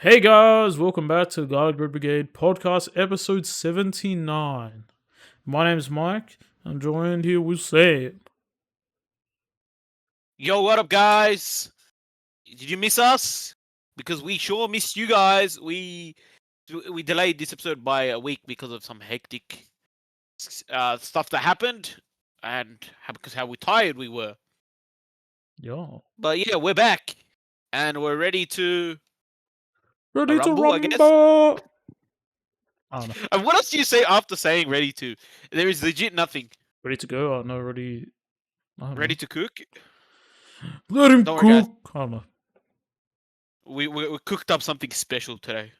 Hey guys, welcome back to Guard Brigade podcast episode 79. My name's Mike. I'm joined here with Sam. Yo, what up, guys? Did you miss us? Because we sure missed you guys. We delayed this episode by a week because of some hectic stuff that happened, and because how tired we were. Yo. But yeah, we're back, and we're ready to Ready to rumble, I guess. rumble! I don't know. And what else do you say after saying ready to? There is legit nothing. Ready to go? I don't know, ready... I don't Ready know. to cook? Let him Don't worry, cook! I don't know. We cooked up something special today.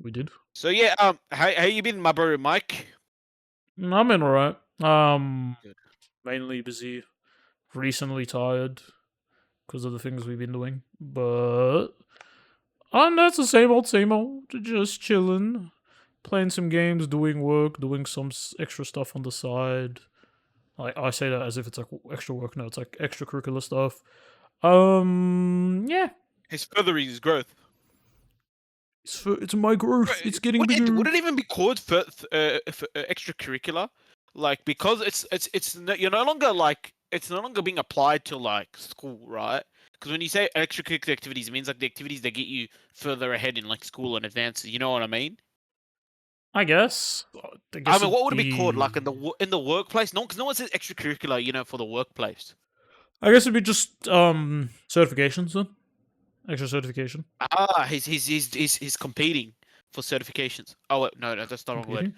We did? So yeah, how you been, my bro, Mike? I'm in alright. Good. Mainly busy. Recently tired. Because of the things we've been doing. But... that's the same old, same old. Just chilling. Playing some games, doing work, doing some extra stuff on the side. Like I say that as if it's like extra work. No, it's like extracurricular stuff. Yeah. He's furthering his growth. It's my growth. Right, It's getting bigger. Would it even be called for extracurricular? Like, because you're no longer like it's no longer being applied to like school, right? Because when you say extracurricular activities, it means like the activities that get you further ahead in like school and advances. You know what I mean? I guess. I mean, what would it be called? Like in the workplace? No, because no one says extracurricular. You know, for the workplace. I guess it'd be just certifications then. Extra certification. Ah, he's competing for certifications. Oh wait, no, that's the wrong word.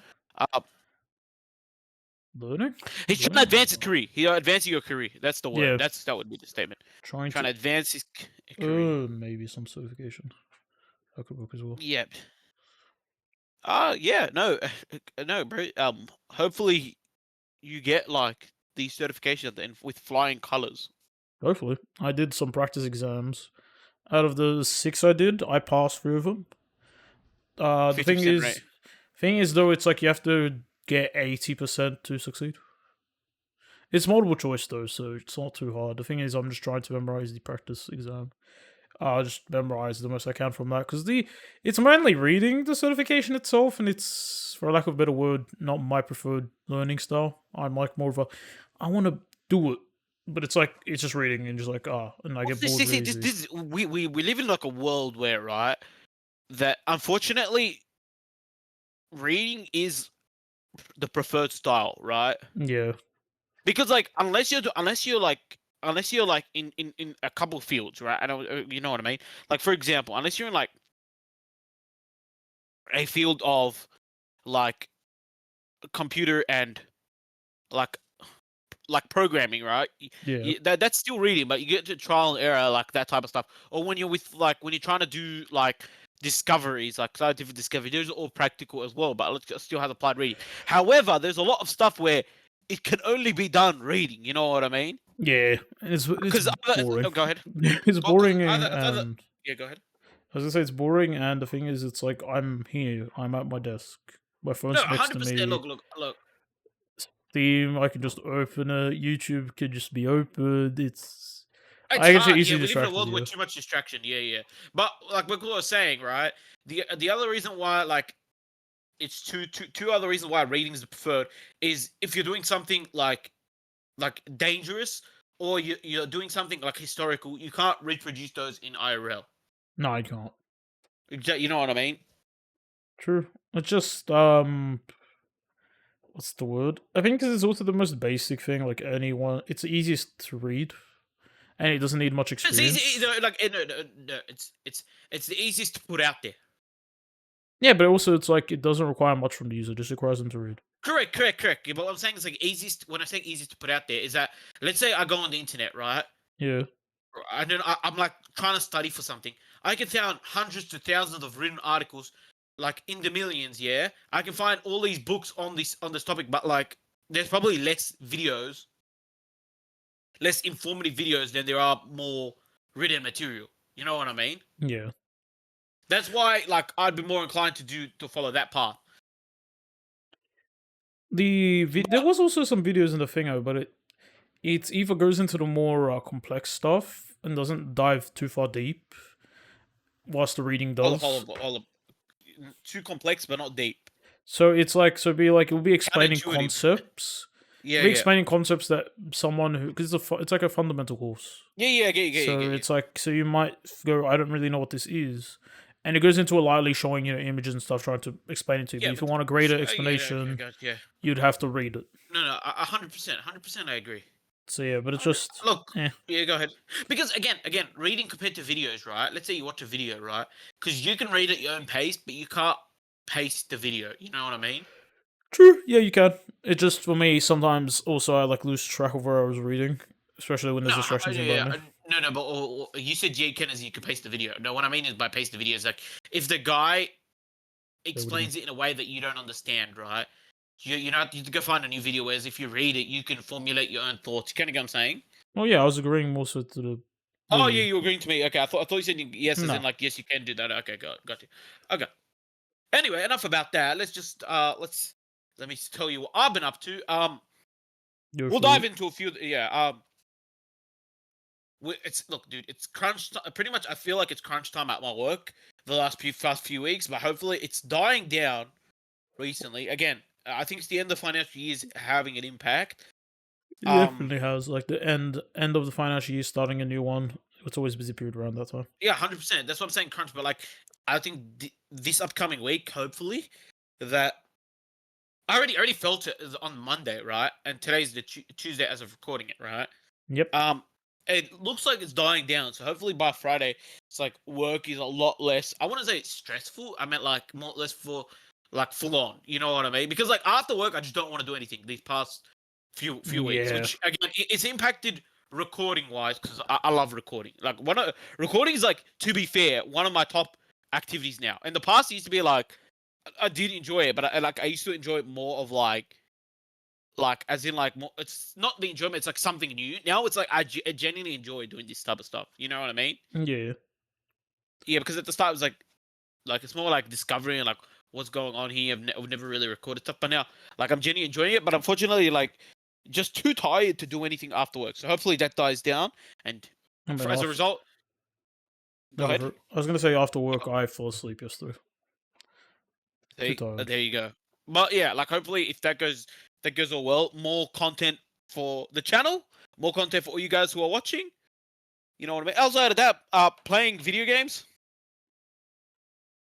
Learning. He's trying to advance his career. He's advancing your career. That's the word. Yeah. That would be the statement. Trying to advance his career. Maybe some certification. That could work as well. Yep. Yeah, no, no, bro. Hopefully you get like these certifications and with flying colors. Hopefully, I did some practice exams. Out of the 6 I did, I passed 3 of them. The thing is though, it's like you have to get 80% to succeed. It's multiple choice though, so it's not too hard. The thing is, I'm just trying to memorize the practice exam. I'll just memorize the most I can from that because it's mainly reading the certification itself, and it's, for lack of a better word, not my preferred learning style. I'm like more of a, I want to do it, but it's like it's just reading and just like and I get bored. We live in like a world where, right, that unfortunately reading is the preferred style, right? Yeah. Because like unless you're like in a couple fields, right? I don't, you know what I mean? Like for example, unless you're in like a field of like computer and like programming, right? Yeah. That's still reading, but you get to trial and error, like that type of stuff. Or when you're with like when you're trying to do like discoveries, like scientific discovery, those are all practical as well, but it still has applied reading. However, there's a lot of stuff where it can only be done reading. You know what I mean? Yeah, it's boring. Go ahead. It's boring. Yeah, go ahead. I was gonna say it's boring, and the thing is, it's like I'm here, I'm at my desk, my phone's No, next to me. 100%. Look. Steam, I can just open it. YouTube can just be opened. It's I get hard. easily We live in a distracted. world with too much distraction. Yeah. But like what I was saying, right? The other reason why like it's two other reasons why reading is preferred is if you're doing something like dangerous or you're doing something like historical, you can't reproduce those in IRL. No, I can't. You know what I mean? True. It's just what's the word? I think because it's also the most basic thing. Like anyone, it's the easiest to read, and it doesn't need much experience. It's easy, no, it's the easiest to put out there. Yeah, but also it's like it doesn't require much from the user; it just requires them to read. Correct. But what I'm saying is like easiest. When I say easiest to put out there, is that let's say I go on the internet, right? Yeah. And then I'm like trying to study for something. I can find hundreds to thousands of written articles, like in the millions. Yeah, I can find all these books on this topic, but like there's probably less videos, less informative videos than there are more written material. You know what I mean? Yeah. That's why, like, I'd be more inclined to follow that path. There was also some videos in the thingo, but it either goes into the more complex stuff and doesn't dive too far deep, whilst the reading Hold up, does. hold up, hold up. Too complex, but not deep. So it's like, so be like, it'll be explaining Counterintuitive. concepts. Yeah, It'll be yeah. explaining concepts that someone who, because it's like a fundamental course. Yeah, yeah, I get you, get you, So get you. it's like, so you might go, I don't really know what this is. And it goes into a lightly showing, images and stuff, trying to explain it to you. But Yeah, if you but want a greater yeah, I explanation, got yeah. you'd have to read it. No, no, 100%, I agree. So yeah, but it's just, Look, eh. yeah, go ahead. Because again, reading compared to videos, right? Let's say you watch a video, right? Because you can read at your own pace, but you can't pace the video. You know what I mean? True, yeah, you can. It just, for me, sometimes also I like lose track of where I was reading, especially when No, there's distractions yeah, nearby yeah, me. no, no. But you said you can as you can pace the video. No, what I mean is by pace the video is like if the guy So what do you mean? explains it in a way that you don't understand, right? You know you have to go find a new video. Whereas if you read it, you can formulate your own thoughts. You kind of get what I'm saying? Oh yeah, I was agreeing more so to the Oh yeah, video. you were agreeing to me. Okay, I thought you said yes, as in No. like yes, you can do that. Okay, got you. Okay. Anyway, enough about that. Let's just let me tell you what I've been up to. Go We'll for dive it. into a few. Yeah. It's look, dude. It's crunch. Pretty much, I feel like it's crunch time at my work the last few weeks, but hopefully it's dying down recently. Again, I think it's the end of the financial year is having an impact. It Um, definitely has. Like the end of the financial year, starting a new one. It's always a busy period around that time. yeah, 100%. That's what I'm saying, crunch. But like, I think this upcoming week, hopefully, that I already felt it on Monday, right? And today's the Tuesday as of recording it, right? Yep. Um, it looks like it's dying down. So hopefully by Friday, it's like work is a lot less. I want to say it's stressful. I meant like more less for like full on. You know what I mean? Because like after work, I just don't want to do anything these past few weeks. Yeah. Which again, it's impacted recording wise because I love recording. Like recording is like, to be fair, one of my top activities now. In the past, it used to be like I did enjoy it, but I used to enjoy it more of like as in like more, it's not the enjoyment, it's like something new. Now it's like I genuinely enjoy doing this type of stuff. You know what I mean? Yeah. Yeah, because at the start it was like it's more like discovering like what's going on here. I've never really recorded stuff, but now like I'm genuinely enjoying it. But unfortunately, like just too tired to do anything after work. So hopefully that dies down, and I mean, as a result, go ahead. I was gonna say after work, I fell asleep yesterday. Too See, tired. there you go. But yeah, like hopefully if that goes all well, more content for the channel, more content for all you guys who are watching. You know what I mean? Outside of that, playing video games.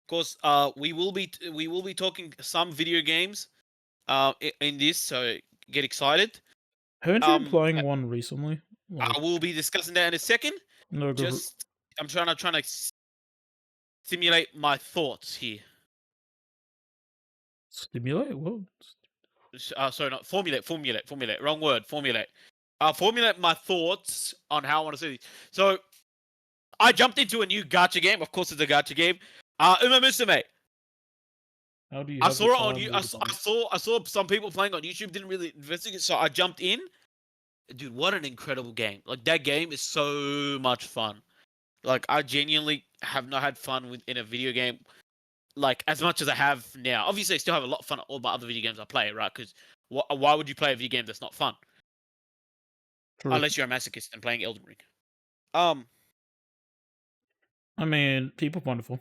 Of course, we will be talking some video games, in this, so get excited. Haven't you been Um, playing one recently? Like, I will be discussing that in a second. no, go for it. Just I'm trying to simulate my thoughts here. Stimulate? What? Sorry, not formulate. Wrong word. Formulate. Formulate my thoughts on how I want to see these. So I jumped into a new gacha game. Of course, it's a gacha game. Uma Musume. How do you I have the saw it on time you. or the money? I saw some people playing on YouTube. Didn't really investigate, so I jumped in. Dude, what an incredible game! Like that game is so much fun. Like I genuinely have not had fun in a video game like as much as I have now. Obviously, I still have a lot of fun at all my other video games I play, right? Because why would you play a video game that's not fun True. unless you're a masochist and playing Elden Ring? Um, I mean, people wonderful.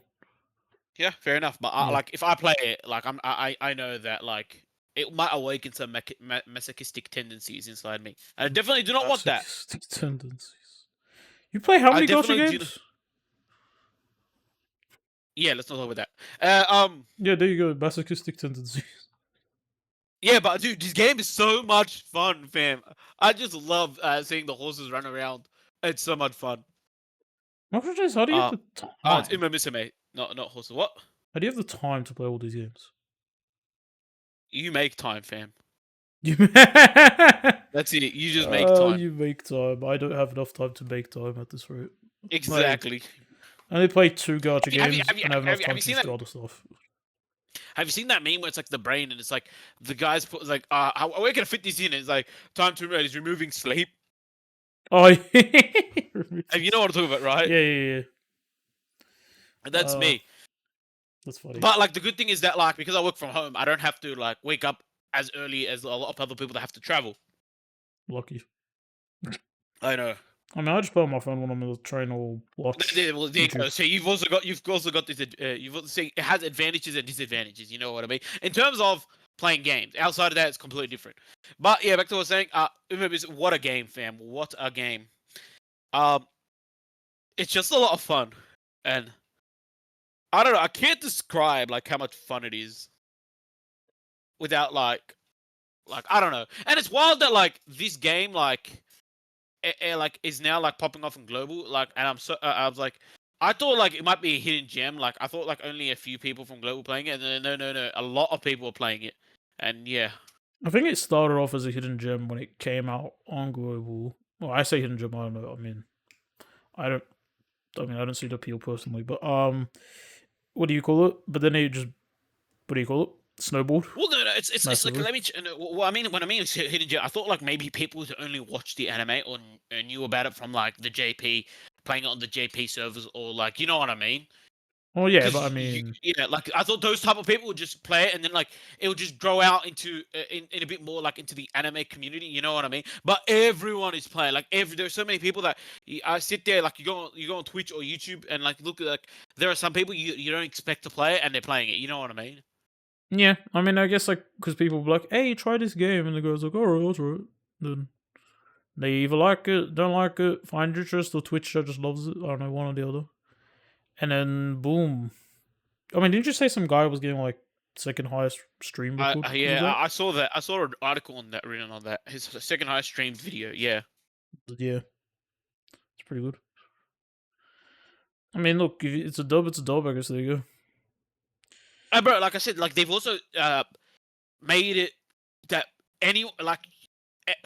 yeah, fair enough. But Yeah. like if I play it, like I know that like it might awaken some masochistic tendencies inside me, and I definitely do not want that. Masochistic tendencies. You play how I many gacha definitely do. games? Yeah, let's not talk about that. Yeah, there you go. Masochistic tendencies. Yeah, but dude, this game is so much fun, fam. I just love seeing the horses run around. It's so much fun. My question is, how do you have Uh, the it's time? Uma Musume, not horses. What? How do you have the time to play all these games? You make time, fam. You, That's it. You just make time. you make time. I don't have enough time to make time at this rate. Like, Exactly. I only play 2 gacha Have you games and I have enough time you to seen just that? do other stuff. Have you seen that meme where it's like the brain and it's like the guy's put like how are we gonna fit this in? It's like time to he's removing sleep. Oh, yeah. And you know what I'm talking about, right? Yeah. And that's Uh, me. that's funny. But like the good thing is that like because I work from home, I don't have to like wake up as early as a lot of other people that have to travel. Lucky. I know. I mean, I just play on my phone when I'm in the train or watch Well, there you YouTube. go. So you've also got this. You've also see it has advantages and disadvantages. You know what I mean? In terms of playing games, outside of that, it's completely different. But yeah, back to what I was saying. What a game, fam! What a game. Um, it's just a lot of fun, and I don't know. I can't describe like how much fun it is without like I don't know. And it's wild that like this game like is now like popping off in global. Like, and I was like, I thought like it might be a hidden gem. Like I thought like only a few people from global playing it, and then no, a lot of people are playing it. And yeah, I think it started off as a hidden gem when it came out on global. Well, I say hidden gem. I don't know. I don't. I mean, I don't see the appeal personally, but what do you call it? But then it just what do you call it? Snowballed well, no, it's like massively. let me. Well, I mean, when I mean hidden gem, I thought like maybe people who only watched the anime or knew about it from like the JP playing it on the JP servers or like you know what I mean. Oh yeah, but I Because mean, yeah, like I thought those type of people would just play it and then like it would just grow out into in a bit more like into the anime community. You know what I mean? But everyone is playing. Like there's so many people that I sit there like you go on Twitch or YouTube and like look at like there are some people you don't expect to play it and they're playing it. You know what I mean? yeah, I mean, I guess like because people be like, "Hey, try this game," and the guy's like, "Alright, that's right." Then they either like it, don't like it, find interest, or Twitch just loves it. I don't know, one or the other. And then boom. I mean, didn't you say some guy was getting like second highest stream record because of Yeah, that? I saw that. I saw an article on that written on that his second highest streamed video. Yeah. Yeah, it's pretty good. I mean, look, if it's a dub, it's a dub. I guess there you go. Bro, like I said, like they've also made it that any like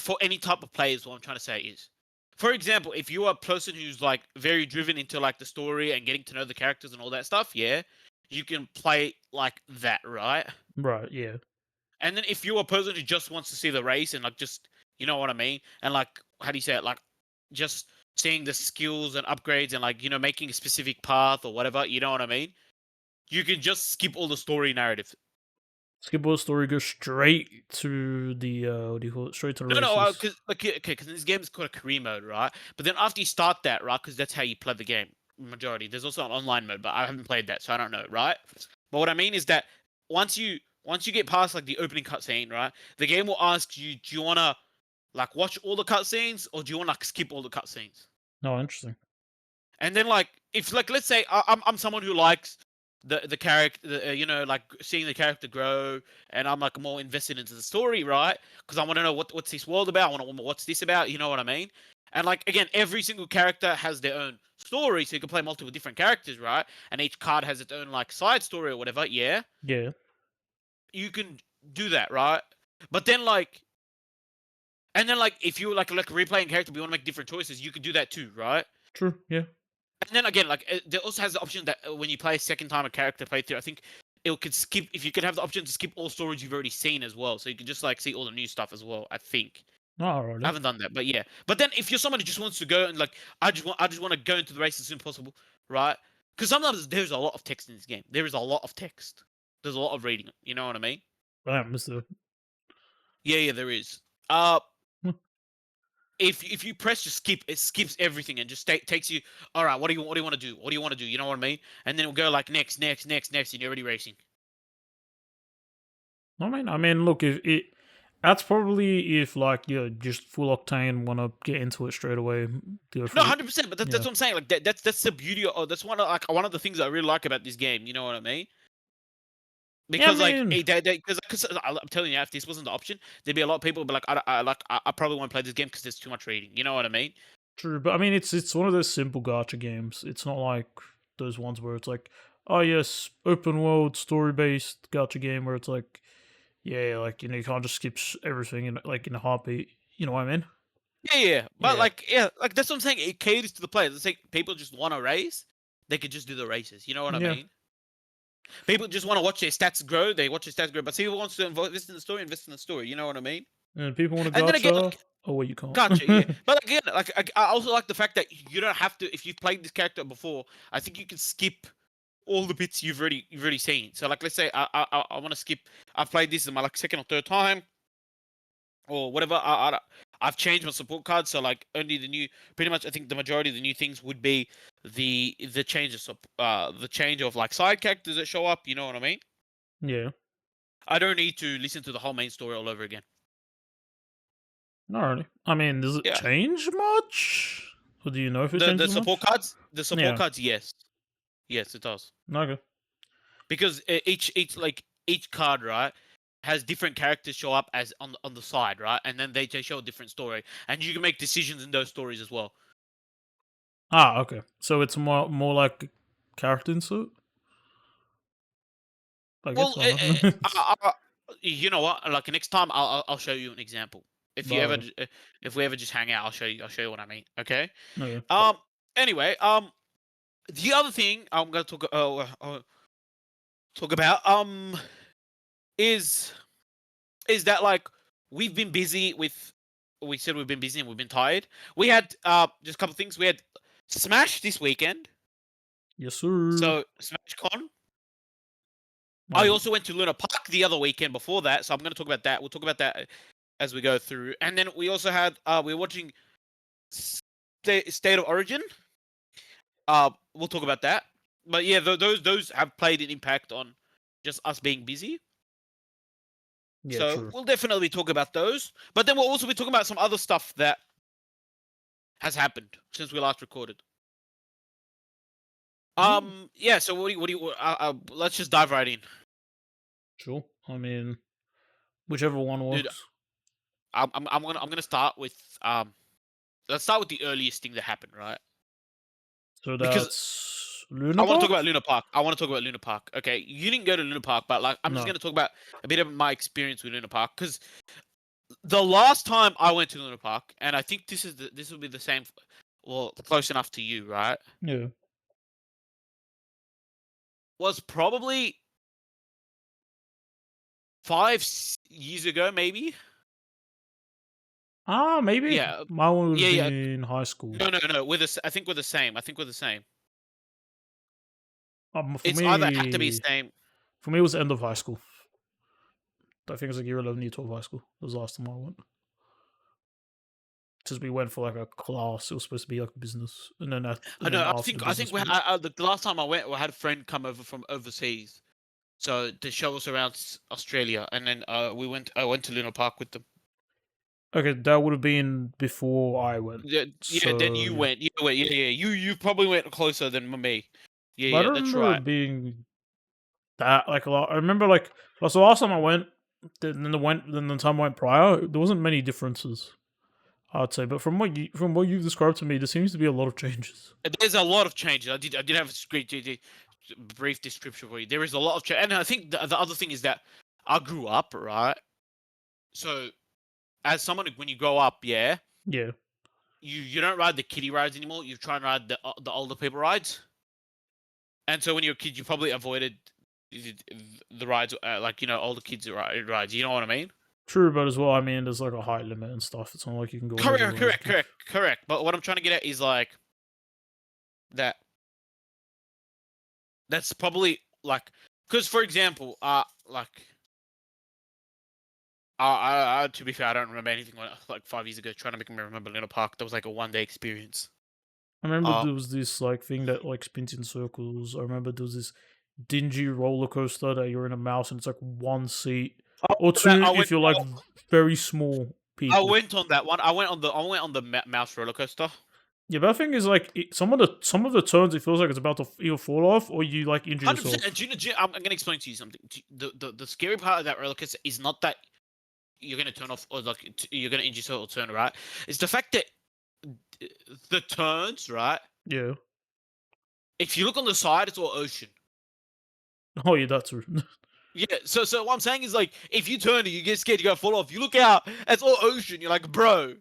for any type of players, what I'm trying to say is, for example, if you're a person who's like very driven into like the story and getting to know the characters and all that stuff, yeah, you can play like that, right? Right? Yeah. And then if you're a person who just wants to see the race and like just you know what I mean, and like how do you say it, like just seeing the skills and upgrades and like making a specific path or whatever, you know what I mean? You can just skip all the story narrative. Skip all the story, go straight to the what do you call it? Straight to the No, races. because okay, because this game is called a career mode, right? But then after you start that, right, because that's how you play the game, majority. There's also an online mode, but I haven't played that, so I don't know, right? But what I mean is that once you get past like the opening cutscene, right, the game will ask you, do you wanna like watch all the cutscenes or do you wanna like skip all the cutscenes? No, interesting. And then like if like let's say I'm someone who likes the character, like seeing the character grow, and I'm like more invested into the story, right? Because I want to know what's this world about. I want to know what's this about. You know what I mean? And like again, every single character has their own story, so you can play multiple different characters, right? And each card has its own like side story or whatever. Yeah, Yeah. you can do that, right? But then like, and then like if you like a replaying character, but you want to make different choices, you can do that too, right? True. Yeah. And then again, like there also has the option that when you play a second time a character playthrough, I think it could skip if you could have the option to skip all stories you've already seen as well, so you can just like see all the new stuff as well. I think No, I alright. haven't done that, but yeah. But then if you're someone who just wants to go and like I just want to go into the race as soon as possible, right? Because sometimes there's a lot of text in this game. There is a lot of text. There's a lot of reading. You know what I mean? Damn, Mister. Yeah, there is. Uh, Hmm. if you press just skip, it skips everything and just takes you. All right, what do you want to do? What do you want to do? You know what I mean? And then it'll go like next, and you're already racing. I mean, look, if it, that's probably if like you're just full octane, want to get into it straight away, go No, for it. 100%. But that's Yeah. what I'm saying. Like that's the beauty of that's one of the things I really like about this game. You know what I mean? Yeah, I Because like mean, because I'm telling you, if this wasn't the option, there'd be a lot of people be like, I probably won't play this game because there's too much reading. You know what I mean? true, but I mean, it's one of those simple gacha games. It's not like those ones where it's like, oh yes, open world story based gacha game where it's like, yeah, like you can't just skip everything in like in a heartbeat. You know what I mean? Yeah. But Yeah. like yeah, like that's what I'm saying. It caters to the players. It's like people just want to race, they could just do the races. You know what I Yeah. mean? People just want to watch their stats grow. They watch their stats grow, but people wants to invest in the story. Invest in the story. You know what I mean? And people want a And then again, gacha. like, Oh wait, you can't. gotcha, yeah. But again, like I also like the fact that you don't have to. If you've played this character before, I think you can skip all the bits you've already seen. So like, let's say I want to skip. I've played this in my like second or third time or whatever. I've changed my support card, so like only the new, pretty much I think the majority of the new things would be the change of the change of like side characters that show up. You know what I mean? Yeah. I don't need to listen to the whole main story all over again. Alrighty. I mean, does it Yeah, change much? Or do you know if it the changes much? the support Yeah. cards, yes, yes, it does. Okay. Because each card, right, has different characters show up as on the side, right, and then they show a different story, and you can make decisions in those stories as well. Ah, okay. So it's more like character insert? I guess, Well, I don't know. you know what? Like next time, I'll show you an example. If you ever Alright. if we ever just hang out, I'll show you what I mean. Okay. Okay. Um. Anyway. The other thing I'm gonna talk about is that like we've been busy with. We said we've been busy and we've been tired. We had just a couple things. We had Smash this weekend. Yes, sir. So Smash Con. My I bad. also went to Luna Park the other weekend before that, so I'm going to talk about that. We'll talk about that as we go through. And then we also had we were watching State of Origin. We'll talk about that. But yeah, those have played an impact on just us being busy. Yeah, So true. we'll definitely talk about those. But then we'll also be talking about some other stuff that has happened since we last recorded. Yeah. So what do you? Let's just dive right in, Sure. I mean, whichever one dude. works. I'm gonna start with Let's start with the earliest thing that happened, right? So Because that's I Luna want to talk Park? about Luna Park. I want to talk about Luna Park. Okay, you didn't go to Luna Park, but like I'm just No. gonna talk about a bit of my experience with Luna Park because the last time I went to Luna Park, and I think this will be the same, well, close enough to you, right? Yeah. Was probably 5 years ago, maybe. Maybe. Yeah, My one would have yeah, yeah. been high school. No. I think we're the same. I think we're the same. For It's either had to be me, same. it was end of high school. I think it was like year 11, year 12 high school. That was the last time I went. Because we went for like a class. It was supposed to be like business. And then I know. after the I think business bit. the last time I went, we had a friend come over from overseas. So to show us around Australia, and then we went. I went to Luna Park with them. Okay, that would have been before I went. Yeah, yeah. Then So, you yeah. went. You went. Yeah, yeah. You probably went closer than me. Yeah, But I yeah. don't That's remember right. it being that like a lot. I remember like that's the last time I went. Then the time I went prior, there wasn't many differences. I'd say, but from what you've described to me, there seems to be a lot of changes. There's a lot of changes. I did have a brief description for you. There is a lot of change, and I think the other thing is that I grew up, right. So as someone when you grow up, yeah, Yeah, you don't ride the kiddie rides anymore. You try and ride the older people rides. And so when you're a kid, you probably avoided the rides, like older kids rides. You know what I mean? true, but as well, I mean, there's like a height limit and stuff. It's not like you can go Correct, everywhere and correct, stuff. correct, correct. But what I'm trying to get at is like that. That's probably like because, for example, like to be fair, I don't remember anything like 5 years ago. Trying to make me remember Luna Park, that was like a 1 day experience. I remember Uh, there was this like thing that like spins in circles. I remember there was this dingy roller coaster that you're in a mouse and it's like one seat or two I if went. you're like very small I people. went on that one. I went on the mouse roller coaster. Yeah, but the thing is, like, some of the turns, it feels like it's about to either fall off or you like injure 100%. And yourself. do you know, I'm going to explain to you something. The scary part of that roller coaster is not that you're going to turn off or like you're going to injure yourself or turn right. It's the fact that the turns, right? Yeah. If you look on the side, it's all ocean. Oh yeah, that's true. Yeah. So what I'm saying is like, if you turn and you get scared, you go fall off. You look out, it's all ocean. You're like, bro.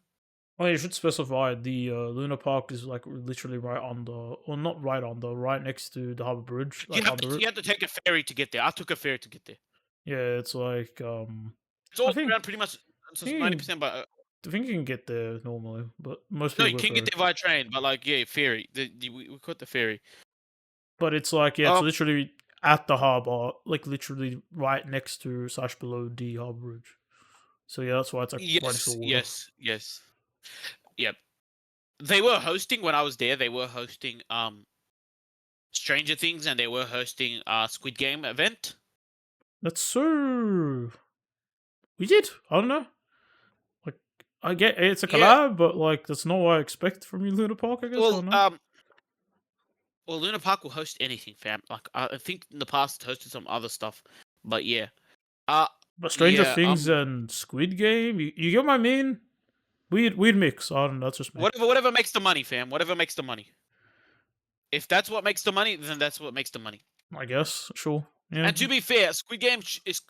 Oh, you should specify the Luna Park is like literally right on the, or not right on the, right next to the Harbor Bridge, like under it. You have to take a ferry to get there. I took a ferry to get there. Yeah, it's like It's I all think around pretty much think 90%. But I think you can get there normally, but most no, people you go can get ferry. there via train. But like, yeah, ferry. We caught the ferry. But it's like yeah, it's Um. literally at the harbor, like literally right next to slash below the Harbor Bridge. So yeah, that's why it's like right next to Yes. the water. Yes. Yes. Yep. They were hosting when I was there. They were hosting Stranger Things, and they were hosting Squid Game event. That's so. We did. I don't know. Like, I get it's a Yeah. collab, but like that's not what I expect from you, Luna Park. I guess I Well, don't know. well, Luna Park will host anything, fam. Like I think in the past it hosted some other stuff, but yeah. Uh But Stranger yeah. Things and Squid Game, you get what I mean? Weird mix. I don't know. That's just me. Whatever makes the money, fam. Whatever makes the money. If that's what makes the money, then that's what makes the money. I guess. Sure. Yeah. And to be fair, Squid Game is.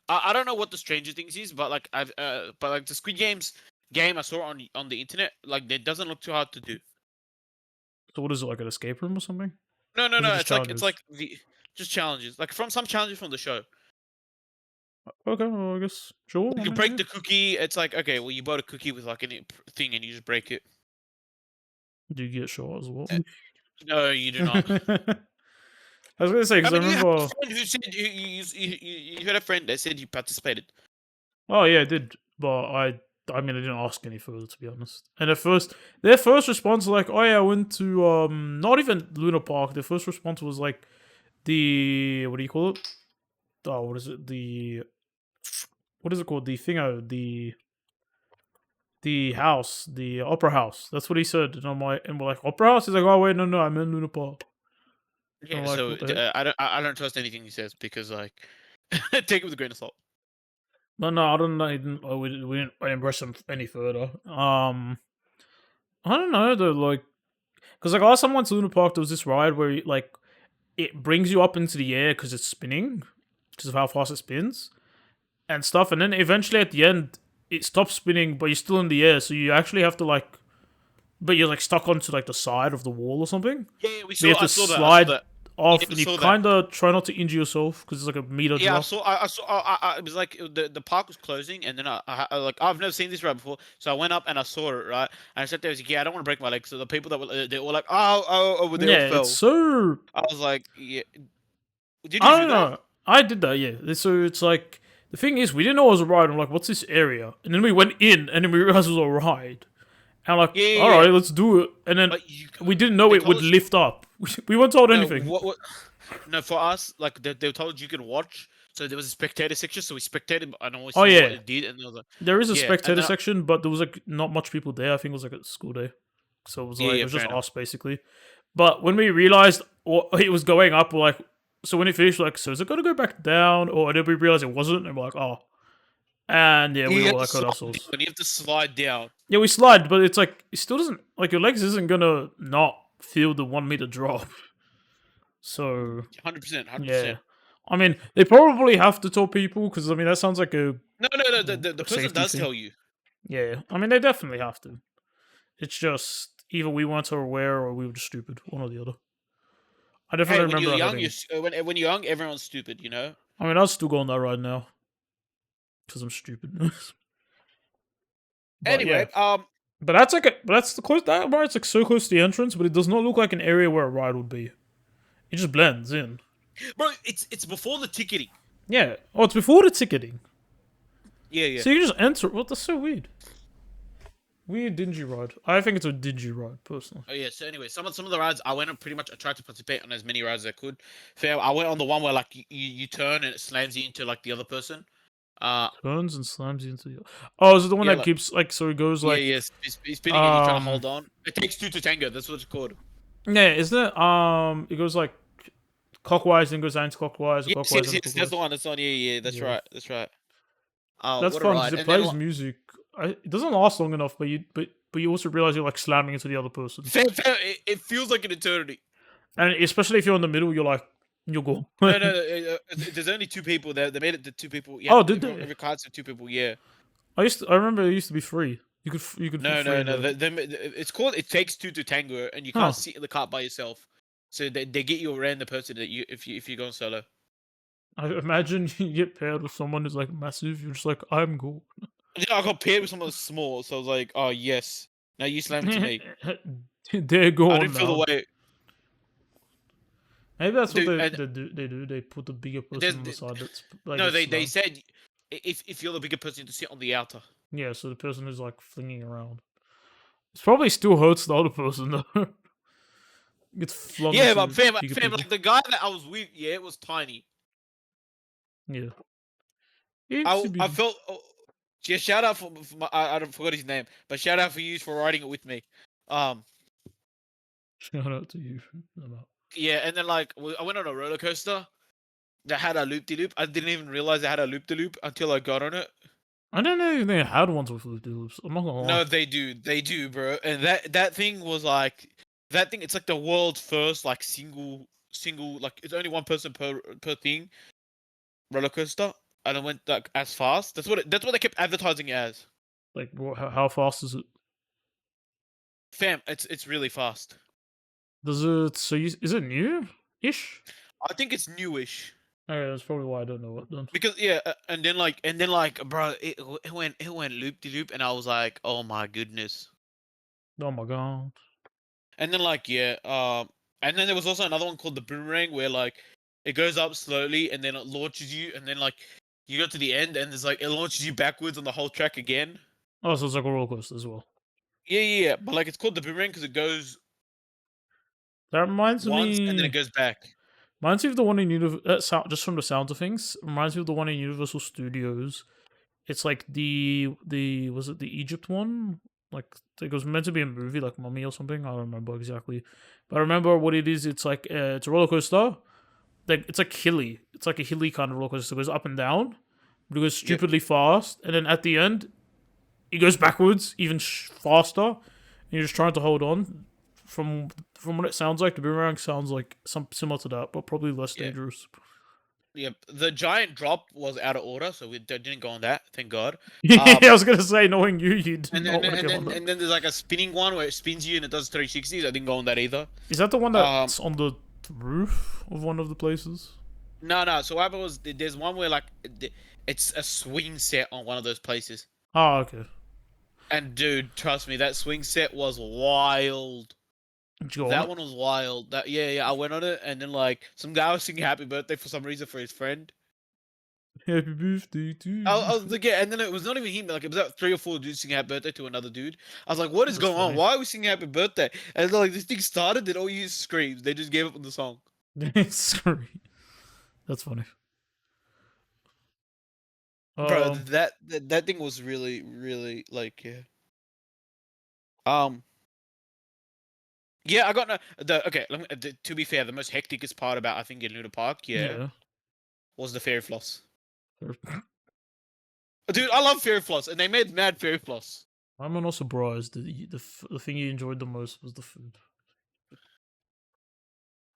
I don't know what the Stranger Things is, but like but like the Squid Games game I saw on the internet, like it doesn't look too hard to do. So what is it, like an escape room or something? No, no, Or is it no. just It's challenges? like the just challenges, like from some challenges from the show. Okay, well, I guess sure. You I can mean, break yeah. the cookie. It's like, okay, well, you bought a cookie with like a thing, and you just break it. Do you get shot as well? Uh, No, you do not. I was gonna say I because I mean, you had a remember. friend who said you had a friend that said you participated. Oh yeah, I did, but I mean, I didn't ask any further to be honest. And their first response was like, "Oh yeah, I went to not even Luna Park." Their first response was like the what do you call it? Oh, what is it? What is it called? The thingo, the house, the opera house. That's what he said. And I'm like, and we're like, opera house? He's like, oh wait, no, I'm in Luna Park. And I'm Yeah, like, so what the heck? I don't trust anything he says because like take it with a grain of salt. But no, I don't know. We didn't brush him any further. I don't know though, like, because like last time I went to Luna Park, there was this ride where like it brings you up into the air because it's spinning, because of how fast it spins and stuff, and then eventually at the end it stops spinning, but you're still in the air, so you actually have to like, but you're like stuck onto like the side of the wall or something. Yeah, we But you saw. have to I saw slide that. Yeah, off, I and you saw that. kind of try not to injure yourself because it's like a meter Yeah, drop. I saw. It was like the park was closing, and then like I've never seen this ride before, so I went up and I saw it right, and I sat there. I was like, yeah, I don't want to break my leg. So the people that were they were like, oh, they all Yeah, it's fell. so. I was like, yeah, did you I do don't that? know. I did that, yeah. So it's like the thing is, we didn't know it was a ride. I'm like, what's this area? And then we went in, and then we realized it was a ride. And I'm like, Yeah, all yeah, yeah. right, let's do it. And then But you, we didn't know they it told would us lift up. We weren't told no. anything. What? No, for us, like they told you can watch. So there was a spectator section, so we spectated and always Oh saw what yeah, it did, and there was like, there is a yeah, and spectator then section, but there was like not much people there. I think it was like a school day, so it was yeah, like it yeah, was fair just enough. us basically. But when we realized it was going up, we're like, so when it finished, we're like, so is it gonna go back down? Or then we realized it wasn't, and we're like, oh, and yeah, we You were have to like, on slide ourselves. down. You have to slide down. Yeah, we slide, but it's like it still doesn't like your legs isn't gonna not feel the 1 meter drop. So 100%, yeah, 100%. I mean they probably have to tell people because I mean that sounds like No, no, no. The a person safety does thing. tell you. Yeah, I mean they definitely have to. It's just either we weren't aware or we were just stupid, one or the other. I Hey, definitely when you're remember young, having. when you're young, everyone's stupid. You know. I mean, I'll still go on that ride now because I'm stupid. But yeah, Anyway, but that's like that's the close that ride's like so close to the entrance, but it does not look like an area where a ride would be. It just blends in. bro, it's before the ticketing. Yeah. Oh, it's before the ticketing. Yeah, yeah. So you can just enter. What? That's so weird. Weird dingy ride. I think it's a dingy ride, personally. Oh yeah. So anyway, some of the rides I went on pretty much. I tried to participate on as many rides as I could. Fair. I went on the one where like you turn and it slams you into like the other person. Uh, Turns and slams you into the. Oh, is it the one yeah, that like keeps like so it goes yeah, like yeah. It's spinning and you're trying to hold on. It takes two to tango. That's what it's called. yeah, isn't it? It goes like clockwise and goes anti-clockwise, Yes, clockwise yes, yes. That's the anti-clockwise. one. That's the one. Yeah, yeah. That's Yeah, right. That's right. that's What a fun because ride! it And then plays music. It doesn't last long enough, but you also realize you're like slamming into the other person, it feels like an eternity. and especially if you're in the middle, you're like you're gone. No, no, there's only two people there. They made it to two people. Yeah, Oh, did they? every card's for two people. Yeah. I remember it used to be free. You could put No, free no, in no. the. It's called It Takes Two to Tango, and you can't Huh. sit in the cart by yourself. So they get you a random person that you if you go solo. I imagine you get paired with someone who's like massive. You're just like, I'm cool. And then I got paired with someone small, so I was like, oh yes. Now you slam into me. They're I gone didn't feel now. the weight, Maybe that's what dude. And they do. They do. They put the bigger person there's on the side. That's like no, it's they slam. said if you're the bigger person, you have to sit on the outer. Yeah, so the person who's like flinging around. It probably still hurts the other person though. Gets flung Yeah, but into fam, bigger fam, people. like the guy that I was with, yeah, it was tiny. Yeah. Itsy I bitty. felt. Oh, yeah, shout out for my, I forgot his name, but shout out for you for riding it with me. Um, Shout out to you. yeah, and then like I went on a roller coaster that had a loop de loop. I didn't even realize it had a loop de loop until I got on it. I didn't know they had ones with loop loops. I'm not gonna lie. No, they do, bro. And that thing was like that thing. It's like the world's first like single like it's only one person per thing roller coaster, and it went like as fast. That's what they kept advertising it as. Like, how fast is it? Fam, it's really fast. Does it? So, is it new? Ish. I think it's newish. Okay, that's probably why I don't know it then. Because yeah, and then like, bro, it went loop de loop, and I was like, oh my goodness. Oh my god. And then like yeah, and then there was also another one called the boomerang where like it goes up slowly and then it launches you, and then like you go to the end and it's like it launches you backwards on the whole track again. Oh, so it's like a roller coaster as well. Yeah, but like it's called the boomerang because it goes That reminds once and then it me. goes back. Reminds me of the one in just from the sound of things. Reminds me of the one in Universal Studios. It's like the was it the Egypt one? Like it was meant to be a movie, like Mummy or something. I don't remember exactly, but I remember what it is. It's like it's a roller coaster. Like it's like hilly. It's like a hilly kind of roller coaster. It goes up and down, but it goes Yep. stupidly fast, and then at the end, it goes backwards even faster. And you're just trying to hold on. From what it sounds like, the boomerang sounds like some similar to that, but probably less Yeah. dangerous. Yep. The giant drop was out of order, so we didn't go on that. Thank God. Yeah, I was gonna say, knowing you, you did And not then want to and get on then that. and then there's like a spinning one where it spins you and it does 360s. I didn't go on that either. Is that the one Um, that's on the roof of one of the places? no. So what happened was there's one where like it's a swing set on one of those places. Oh, okay. And dude, trust me, that swing set was wild. Did you go on That it? one was wild. That yeah, I went on it, and then like some guy was singing "Happy Birthday" for some reason for his friend. Happy birthday to I you. was like, yeah, and then it was not even him. Like it was like 3 or 4 dudes singing "Happy Birthday" to another dude. I was like, what is That's going on? funny. Why are we singing "Happy Birthday"? And then, like this thing started, then all you screams. They just gave up on the song. Sorry. That's funny. Bro, Um, that thing was really like yeah. Um, yeah, I got no. Okay, to be fair, the most hecticest part about I think in Luna Park, yeah, yeah. was the fairy floss. Dude, I love fairy floss, and they made mad fairy floss. I'm not surprised. The thing you enjoyed the most was the food,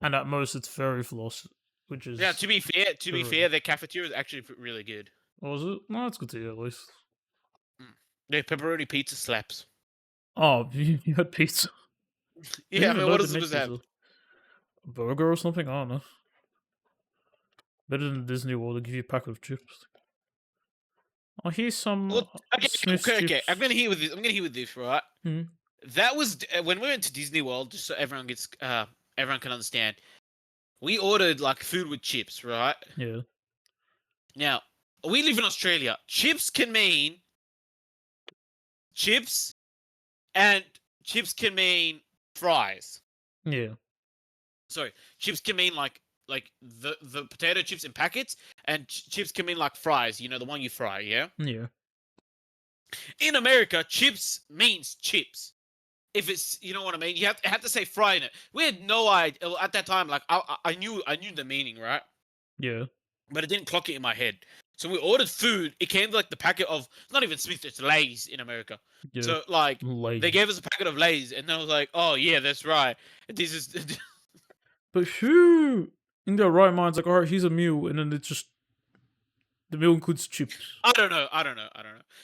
and at most it's fairy floss, which Yeah, is to be very. fair, their cafeteria is actually really good. What was it? No, it's good to hear at least. Mm. Their pepperoni pizza slaps. Oh, you had pizza. I Yeah, didn't I even mean, know what they else made supposed to have? pizza. A burger or something? I don't know. Better than Disney World, they give you a packet of chips. Oh, here's some Well, Smith's okay. I'm chips. gonna hit with this. I'm gonna hit with this, right? Hmm. That was when we went to Disney World, just so everyone can understand. We ordered like food with chips, right? Yeah. Now, we live in Australia. Chips can mean chips, and chips can mean fries. Yeah. Sorry, chips can mean like the potato chips in packets, and chips can mean like fries. You know, the one you fry. Yeah. Yeah. In America, chips means chips. If it's you know what I mean, you have to say fry in it. We had no idea at that time. Like I knew the meaning, right? Yeah. But it didn't clock it in my head. So we ordered food. It came like the packet of not even Smith, it's Lay's in America. Yeah. So like they Late. gave us a packet of Lay's, and I was like, oh yeah, that's right. This is But who in their right mind's like, alright, here's a meal, and then it's just the meal includes chips. I don't know.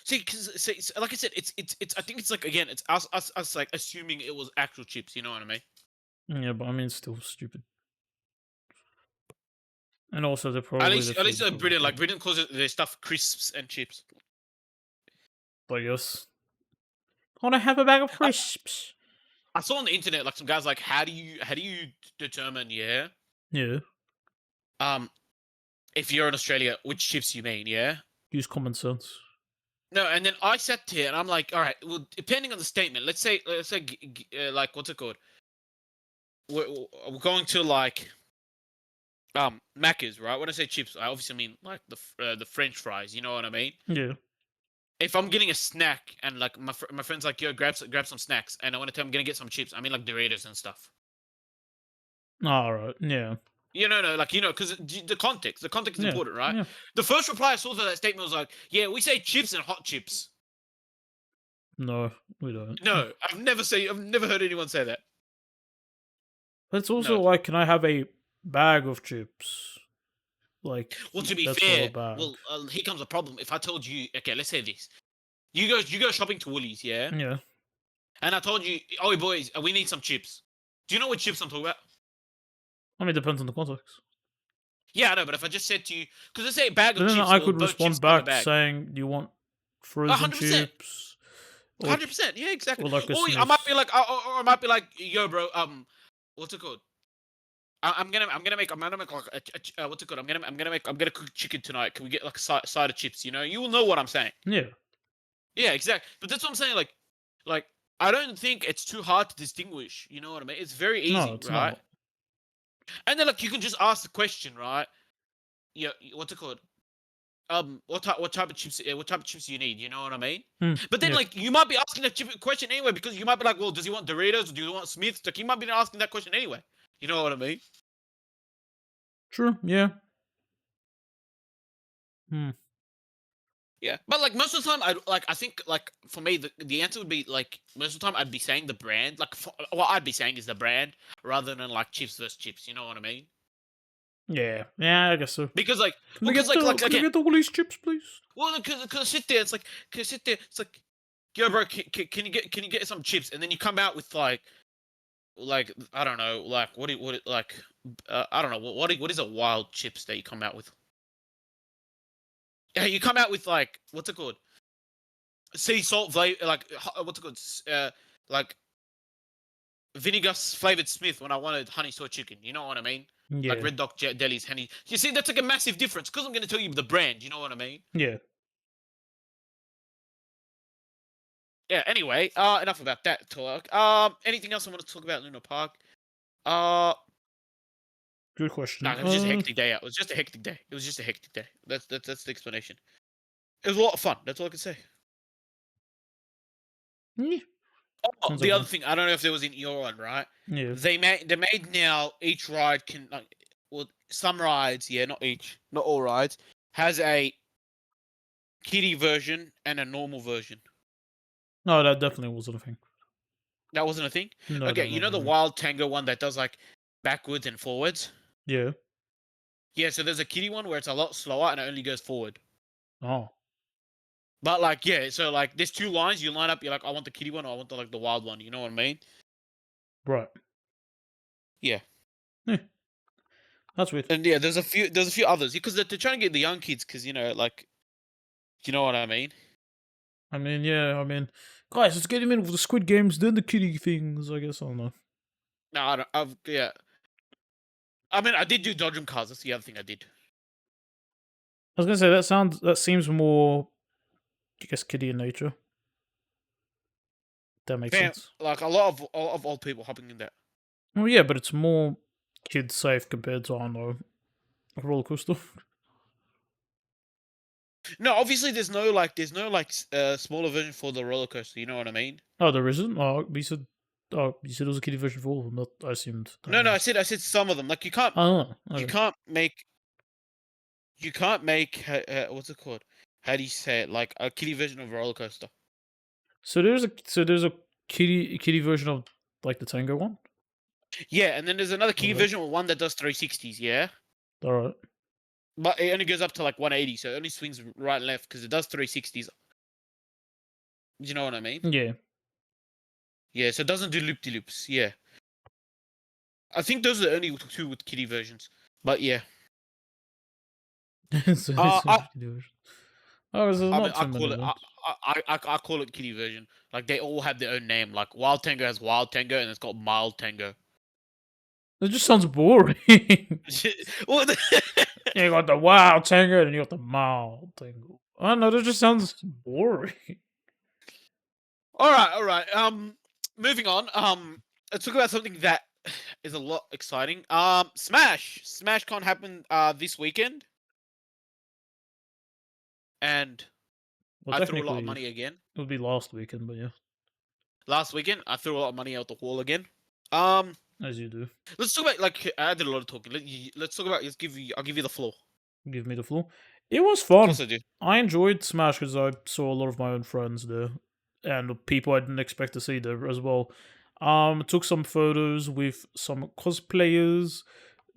See, because like I said, it's. I think it's like again, it's us like assuming it was actual chips. You know what I mean? Yeah, but I mean, it's still stupid. And also, they're At probably the least, at least food's probably Britain, like good. Britain calls it their stuff crisps and chips. But yes. I want to have a bag of I, crisps. I saw on the internet like some guys like how do you determine Yeah. um if you're in Australia which chips you mean, yeah? Use common sense. No, and then I sat here and I'm like, all right, well, depending on the statement, let's say, like, what's it called? We're going to like Macca's, right? When I say chips, I obviously mean like the French fries. You know what I mean? Yeah. If I'm getting a snack and like my friend's like, yo, grab some snacks, and I want to tell him I'm gonna get some chips, I mean like Doritos and stuff. All right. Yeah. No, like because the context is Yeah. important, right? Yeah. The first reply I saw to that statement was like, yeah, we say chips and hot chips. No, we don't. No, I've never heard anyone say that. But it's also No. like, can I have a bag of chips? Like, Well, to be that's not a fair, bag. well, here comes the problem. If I told you, okay, let's say this, you go shopping to Woolies, yeah, Yeah. and I told you, oh boys, we need some chips. Do you know what chips I'm talking about? I mean, it depends on the context. Yeah, I know, but if I just said to you, because let's say a bag But of then chips, I or could both chips respond come in a back bag, saying, "Do you want frozen 100%, chips or 100%, yeah, exactly. or like a Or I might Smiths?" be like, or I might be like, yo, bro, what's it called? I'm gonna make like what's it called? I'm gonna cook chicken tonight. Can we get like a side of chips? You will know what I'm saying. Yeah. Yeah, exactly. But that's what I'm saying. Like I don't think it's too hard to distinguish. You know what I mean? It's very No, easy, it's right? not. And then like you can just ask the question, right? Yeah, what's it called? What type of chips? What type of chips do you need? You know what I mean? Hmm. But then Yeah. like you might be asking that question anyway because you might be like, well, does he want Doritos or do you want Smiths? Like you might be asking that question anyway. You know what I mean? True. Yeah. Hmm. Yeah, but like most of the time, I think like for me the answer would be like most of the time I'd be saying the brand what I'd be saying is the brand rather than like chips versus chips. You know what I mean? Yeah. Yeah. I guess so. Because like Can I well, because get the Can I again, get the Woolies chips, please? well, because I sit there, it's like can I sit there, it's like yo, bro, can you get some chips? And then you come out with like I don't know, like like I don't know what is a wild chips that you come out with? Yeah, you come out with like what's it called? Sea salt flavor, like what's it called? Like vinegar flavored Smith when I wanted honey soy chicken. You know what I mean? Like Yeah. Red Dog Deli's honey. You see, that's like a massive difference because I'm going to tell you the brand. You know what I mean? Yeah. Yeah. Anyway, enough about that talk. Anything else I want to talk about Luna Park? Good No, question. it was just a hectic day. It was just a hectic day. It was just a hectic day. That's the explanation. It was a lot of fun. That's all I can say. Yeah. Oh, Sounds like the other fun. thing, I don't know if there was in your one, right? Yeah. They made now each ride can like well some rides, yeah, not each, not all rides, has a kiddie version and a normal version. No, that definitely wasn't a thing. That wasn't a thing? No, Okay, that you wasn't know a the thing. Wild Tango one that does like backwards and forwards? Yeah. Yeah, so there's a kiddie one where it's a lot slower and it only goes forward. Oh. But like, yeah, so like there's two lines, you line up, you're like, I want the kiddie one or I want the wild one, you know what I mean? Right. Yeah. Yeah. That's weird. And yeah, there's a few others because they're trying to get the young kids because like you know what I mean? I mean, yeah. I mean, guys, let's get him in with the Squid Games, then the kitty things. I guess I don't know. No, I don't, yeah. I mean, I did do dodgem cars. That's the other thing I did. I was gonna say that seems more, I guess, kiddie in nature. That makes Fam, sense. like a lot of old people hopping in that. Well, yeah, but it's more kid safe compared to, I don't know, a roller coaster. No, obviously there's no like smaller version for the roller coaster. You know what I mean? Oh, there isn't. Oh, you said it was a kiddie version for all of them. Not, I assumed that No, was. I said some of them. Like Oh, you okay. can't make what's it called? How do you say it? Like a kiddie version of a roller coaster. So there's a kiddie version of like the Tango one. Yeah, and then there's another kiddie Okay. version with one that does 360s. Yeah, All right. but it only goes up to like 180, so it only swings right and left because it does 360s. Do you know what I mean? Yeah. Yeah, so it doesn't do loop de loops. Yeah, I think those are the only two with kiddie versions. But yeah, so uh, it's a I, kiddie version. Oh, there's I mean, not too many then. I call it kiddie version. Like they all have their own name. Like Wild Tango has Wild Tango, and it's got Mild Tango. It just sounds boring. Well, You got the wild Tango and you got the mild Tango. I don't know. That just sounds boring. All right, all right. Moving on. Let's talk about something that is a lot exciting. SmashCon happened this weekend, and Well, I threw a lot of technically, money again. it would be last weekend, but yeah, Last weekend, I threw a lot of money out the wall again. Um, as you do. let's talk about like I did a lot of talking. Let's talk about. I'll give you the floor. Give me the floor. It was Of fun. course I do. I enjoyed Smash because I saw a lot of my own friends there and people I didn't expect to see there as well. Took some photos with some cosplayers.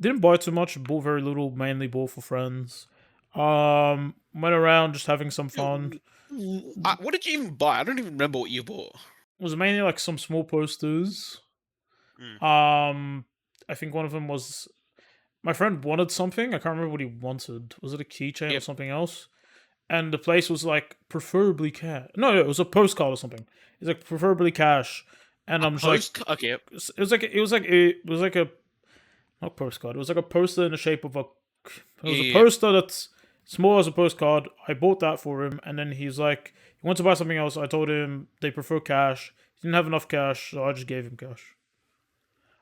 Didn't buy too much. Bought very little. Mainly bought for friends. Went around just having some fun. What did you even buy? I don't even remember what you bought. It was mainly like some small posters. Mm. I think one of them was my friend wanted something. I can't remember what he wanted. Was it a keychain or Yep. something else? And the place was like preferably cash. No, it was a postcard or something. It's like preferably cash. And A I'm just like, post. Okay. Yep. it was like a not postcard. It was like a poster in the shape of a. It Yeah. was a Yeah, yeah. poster that's small as a postcard. I bought that for him, and then he's like, he wants to buy something else. I told him they prefer cash. He didn't have enough cash, so I just gave him cash.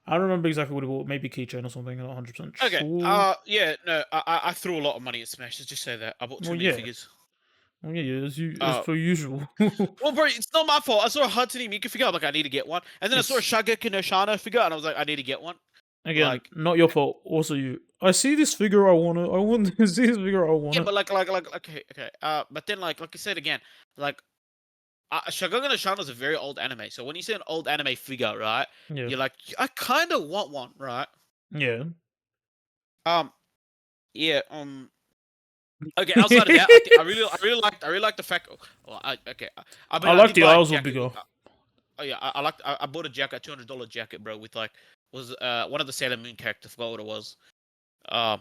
I don't remember exactly what he bought. Maybe keychain or something. I'm not 100% Okay. sure. Yeah. No. I threw a lot of money at Smash. Let's just say that I bought too Well, many yeah. figures. Well, yeah, as Uh. per usual. Well, bro, it's not my fault. I saw a Hatsune Miku figure. I'm like, I need to get one. And then I saw a It's Shageki no Shana figure, and I was like, I need to get one. again Like, not your fault. Also, you. I see this figure. I want to see this figure. I want yeah, it. but okay, okay. But then like you said again, like, Shageki no Shana is a very old anime. So when you see an old anime figure, right, Yeah, you're like, I kind of want one, right? yeah. Um, yeah. Okay. Outside of that, I really like the fact. Well, okay. I I like did the buy a eyes were jacket. bigger. Oh yeah, I bought a jacket, $200 jacket, bro, with like was one of the Sailor Moon characters. Forgot what it was. Um,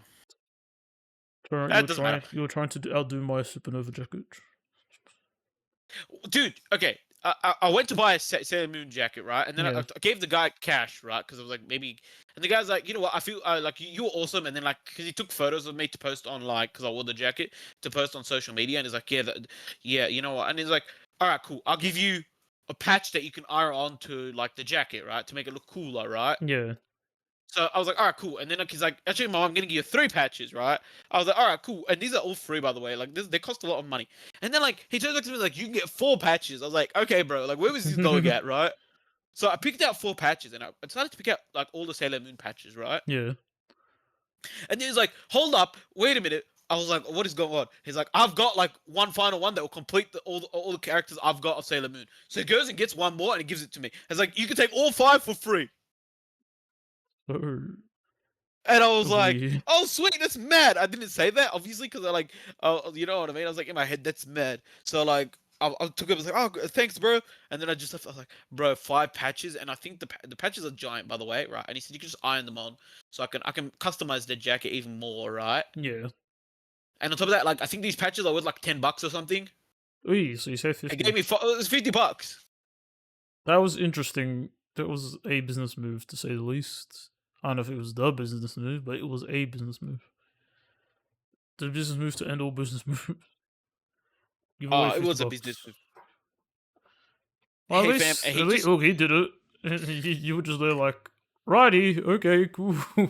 You it were doesn't matter, trying to outdo my supernova jacket. dude. Okay, I went to buy a Sailor Moon jacket, right? And then Yeah. I gave the guy cash, right? Because I was like, maybe. And the guy's like, you know what? I feel like you were awesome. And then like, because he took photos of me to post on like, because I wore the jacket to post on social media, and he's like, yeah, yeah, you know what? And he's like, all right, cool. I'll give you a patch that you can iron onto like the jacket, right, to make it look cooler, right? Yeah. So I was like, all right, cool. And then like, he's like, actually, mom, I'm gonna give you 3 patches, right? I was like, all right, cool. And these are all free, by the way. Like, they cost a lot of money. And then like, he turns back to me like, you can get 4 patches. I was like, okay, bro. Like, where was this going at, right? So I picked out 4 patches, and I decided to pick out like all the Sailor Moon patches, right? Yeah. And then he's like, hold up, wait a minute. I was like, what is going on? He's like, I've got like one final one that will complete all the characters I've got of Sailor Moon. So he goes and gets one more and he gives it to me. It's like, you can take all 5 for free. Oh, And I was like, we. "Oh, sweet, that's mad." I didn't say that, obviously, because I like, you know what I mean. I was like in my head, "That's mad." So like, I took it. I was like, "Oh, thanks, bro." And then I just left. I was like, "Bro, 5 patches," and I think the patches are giant, by the way, right? And he said you can just iron them on, so I can customize the jacket even more, right? Yeah. And on top of that, like, I think these patches are worth like $10 or something. Ooh, so you say It 50. gave me it was $50. That was interesting. That was a business move, to say the least. I don't know if it was the business move, but it was a business move. The business move to end all business moves. Give away It 50 was a business bucks. move. Well, Hey fam, he at least, just look, he did it. You were just there like, righty, okay, cool. bro.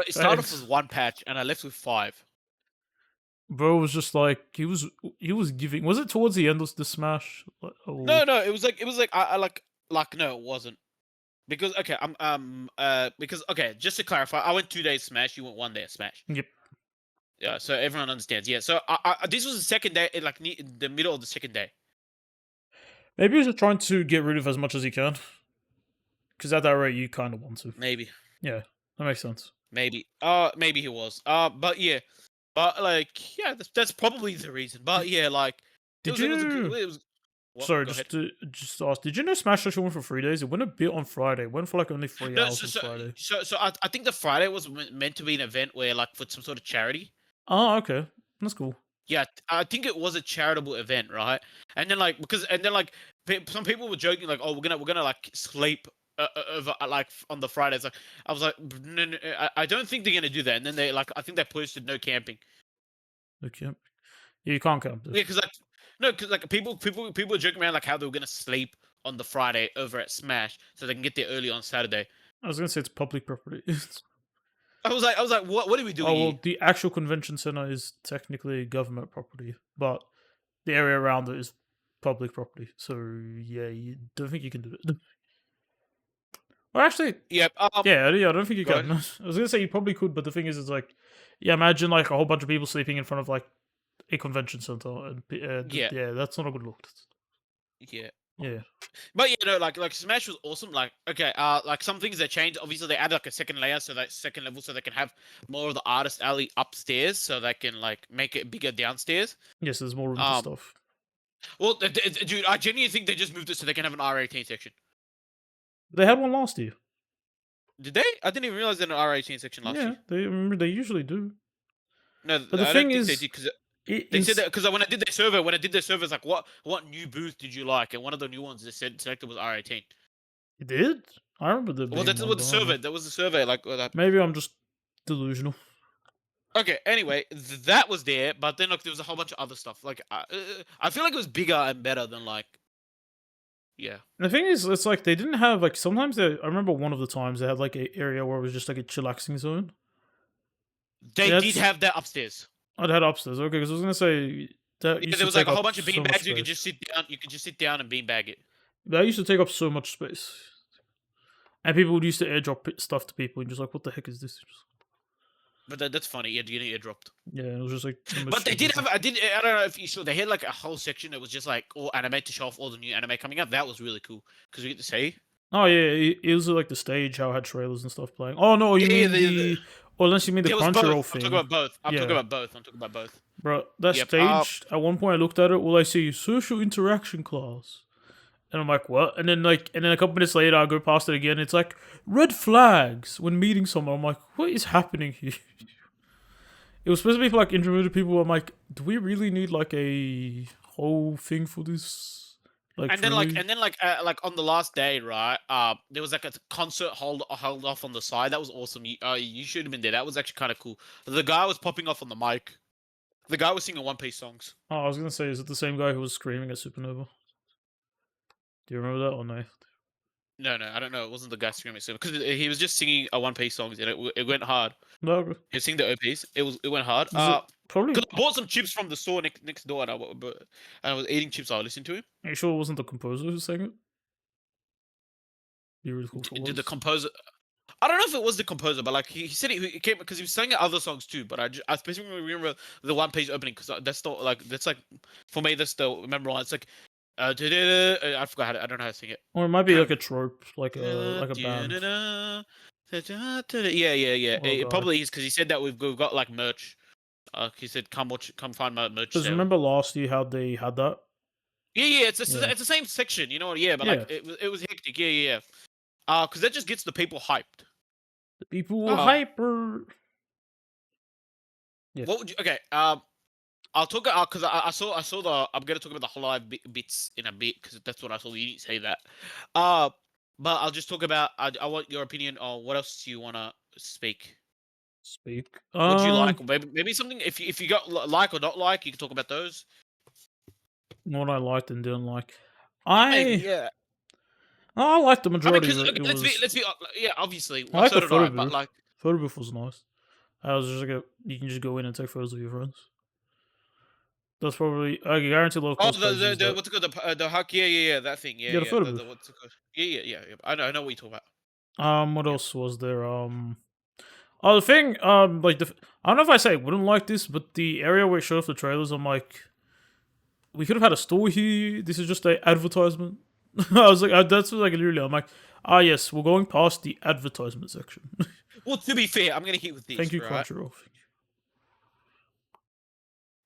It started off with Thanks. 1 patch, and I left with 5. Bro was just like, he was giving, was it towards the end of the smash? No, Oh, no, it was like I like no, it wasn't. Because okay, because okay, just to clarify, I went 2 days Smash. You went 1 day of Smash. yep. Yeah, so everyone understands. Yeah, so this was the second day, like the middle of the second day. Maybe he's just trying to get rid of as much as he can. Because at that rate, you kind of want to. Maybe, Yeah, that makes sense. maybe he was. But yeah, but like yeah, that's probably the reason. But yeah, like Did it was a good you? it was. What? Sorry, Go ahead. just ask. Did you know Smash actually went for 3 days? It went a bit on Friday. It went for like only 3 hours So on so Friday. I think the Friday was meant to be an event where like for some sort of charity. Oh, okay, that's cool. Yeah, I think it was a charitable event, right? And then like some people were joking like, "Oh, we're gonna like sleep over like on the Fridays." Like I was like, "No, no, I don't think they're gonna do that." And then they like I think they posted no camping. Okay. You can't camp there. Yeah, because like no, because like people were joking around like how they were gonna sleep on the Friday over at Smash so they can get there early on Saturday. I was gonna say it's public property. I was like, what are we doing Oh here? well, the actual convention center is technically government property, but the area around it is public property. So yeah, you don't think you can do it. Well, actually, Yep. yeah, I don't think you Go can. ahead. I was gonna say you probably could, but the thing is, it's like, yeah, imagine like a whole bunch of people sleeping in front of like a convention center, and Yeah, yeah, that's not a good look. yeah. Yeah, But you know, like Smash was awesome. Like okay, like some things that changed. Obviously, they added like a second layer, so that second level, so they can have more of the artist alley upstairs, so they can like make it bigger downstairs. yes, there's more room for Um, stuff. well, dude, I genuinely think they just moved it so they can have an R18 section. They had one last year. Did they? I didn't even realize they had an R18 section last Yeah, year. they remember they usually do. No, But the I don't thing think they is, did because it they said is that because when I did their survey, it's like what new booth did you like? And one of the new ones they said selected was R18. it did. I remember there Well, being that's one, what but the I don't know. survey. That was the survey. Like, Maybe I'm just delusional. okay. Anyway, that was there, but then like there was a whole bunch of other stuff. Like, I feel like it was bigger and better than like, yeah. The thing is, it's like they didn't have like sometimes they. I remember one of the times they had like a area where it was just like a chillaxing zone. They did That's have that upstairs. I'd had upstairs. Okay, because I was gonna say that Yeah, used there to was like take a whole up bunch of so much beanbags. You could space. just sit down. You could just sit down and beanbag it. That used to take up so much space, and people would used to airdrop stuff to people, and just like, what the heck is this? But that's funny. Yeah, getting it dropped. Yeah, it was just like the most But they stupid did stuff. have. I don't know if you saw. They had like a whole section that was just like all anime to show off all the new anime coming out. That was really cool because we get to see. Oh yeah, it was like the stage how it had trailers and stuff playing. Oh no, you Yeah, yeah. mean the? Or unless you mean the There was both. Crunchyroll I'm talking thing. about both. I'm talking Yeah, about both. I'm talking about both. bro, that Yep. stage. At one point, I looked at it. All I see is social interaction class. And I'm like, what? And then a couple minutes later, I go past it again. It's like red flags when meeting someone. I'm like, what is happening here? It was supposed to be for like introverted people. I'm like, do we really need like a whole thing for this? Like, And then truly? like on the last day, right? There was like a concert hold off on the side. That was awesome. You should have been there. That was actually kind of cool. The guy was popping off on the mic. The guy was singing One Piece songs. Oh, I was gonna say, is it the same guy who was screaming at Supernova? Do you remember that or no? No, I don't know. It wasn't the guy screaming because he was just singing a One Piece songs and it went hard. No, bro. He was singing the OPs. It went hard. Is it probably? Because I bought some chips from the store next door and I was eating chips. I was listening to him. Are you sure it wasn't the composer who sang it? Be really cool if it Did the was. composer? I don't know if it was the composer, but like he said he came because he was singing other songs too. But I specifically remember the One Piece opening because that's the that's like for me that's the memorable one. It's like I forgot I don't know how to sing it. Or it might be like a trope, like a band. Yeah. Or a It guy. probably is because he said that we've got like merch. He said come find my merch Because sale. remember last year how they had that? Yeah, it's Yeah. it's the same section, you know what? Yeah, but Yeah. like it was hectic. Yeah. Because that just gets the people hyped. The people were Uh, hyper. Yeah. What would you? Okay. I'll talk because I saw the. I'm gonna talk about the Hololive bits in a bit because that's what I saw. You didn't say that. But I'll just talk about. I want your opinion on what else do you want to speak. Speak. What do you like? Maybe something. If you got like or not like, you can talk about those. What I liked and didn't like. Yeah. I liked the I mean, majority because of it. It was. let's be yeah. Obviously, I well, like so the did photo I. But booth. like, Photo booth was nice. I was just like, you can just go in and take photos of your friends. That's probably. I guarantee a lot of oh, cosplayers use the that. what's it called? The huck. Yeah. That thing. Yeah, the photo booth. The what's it called? Yeah. I know what you talk about. What Yeah. else was there? Oh, the thing. Like I don't know if I say I wouldn't like this, but the area where it showed off the trailers, I'm like, we could have had a store here. This is just a advertisement. I was like, that's like literally. I'm like, yes, we're going past the advertisement section. Well, to be fair, I'm gonna hit with this. Thank you, right? Crunchyroll.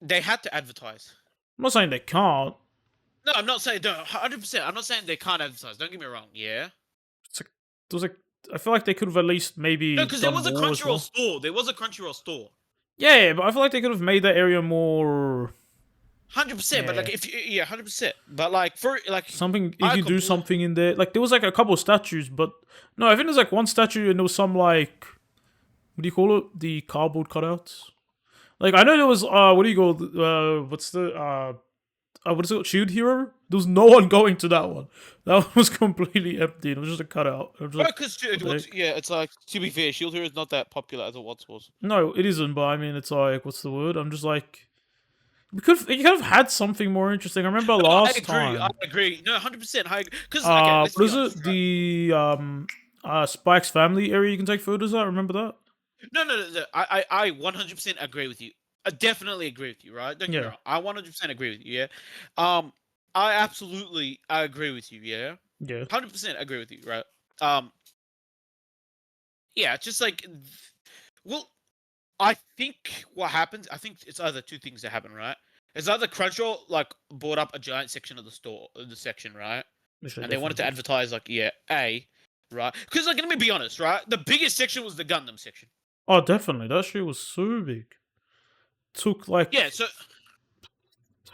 They had to advertise. I'm not saying they can't. No, I'm not saying 100%. I'm not saying they can't advertise. Don't get me wrong. Yeah. It's like there's like I feel like they could have at least maybe No, because there done was a more as Crunchyroll well. store. There was a Crunchyroll store. Yeah, but I feel like they could have made that area more 100%. But like, Yeah. if yeah, 100%. But like for like, something. You I could do compl- something in there. Like there was like a couple of statues, but no, I think there's like one statue and there was some like what do you call it? The cardboard cutouts. Like I know there was what do you call what's the what is it, Shield Hero? There was no one going to that one. That one was completely empty. It was just a cutout. It was Well, like, because what the heck? yeah, it's like, to be fair, Shield Hero is not that popular as it once was. No, it isn't. But I mean, it's like, what's the word? I'm just like, you could have had something more interesting. I remember No, I last agree. I time. agree. No, 100%. Because okay, let's What be is honest, it? right? The Spike's family area you can take photos at. Remember that? No, no, no, no. I 100% agree with you. I definitely agree with you, right? Don't get me Yeah, wrong. I 100% agree with you. Yeah. Um, I agree with you. Yeah. yeah. 100% agree with you. Right. Um, yeah. It's just like, well, I think what happens. I think it's either two things that happen, right? It's either Crunchyroll like bought up a giant section of the store, the section, right? Which they And they wanted to definitely did. advertise like, yeah, right? Because like, let me be honest, right? The biggest section was the Gundam section. Oh, definitely. That shit was so big. Took like, Yeah. So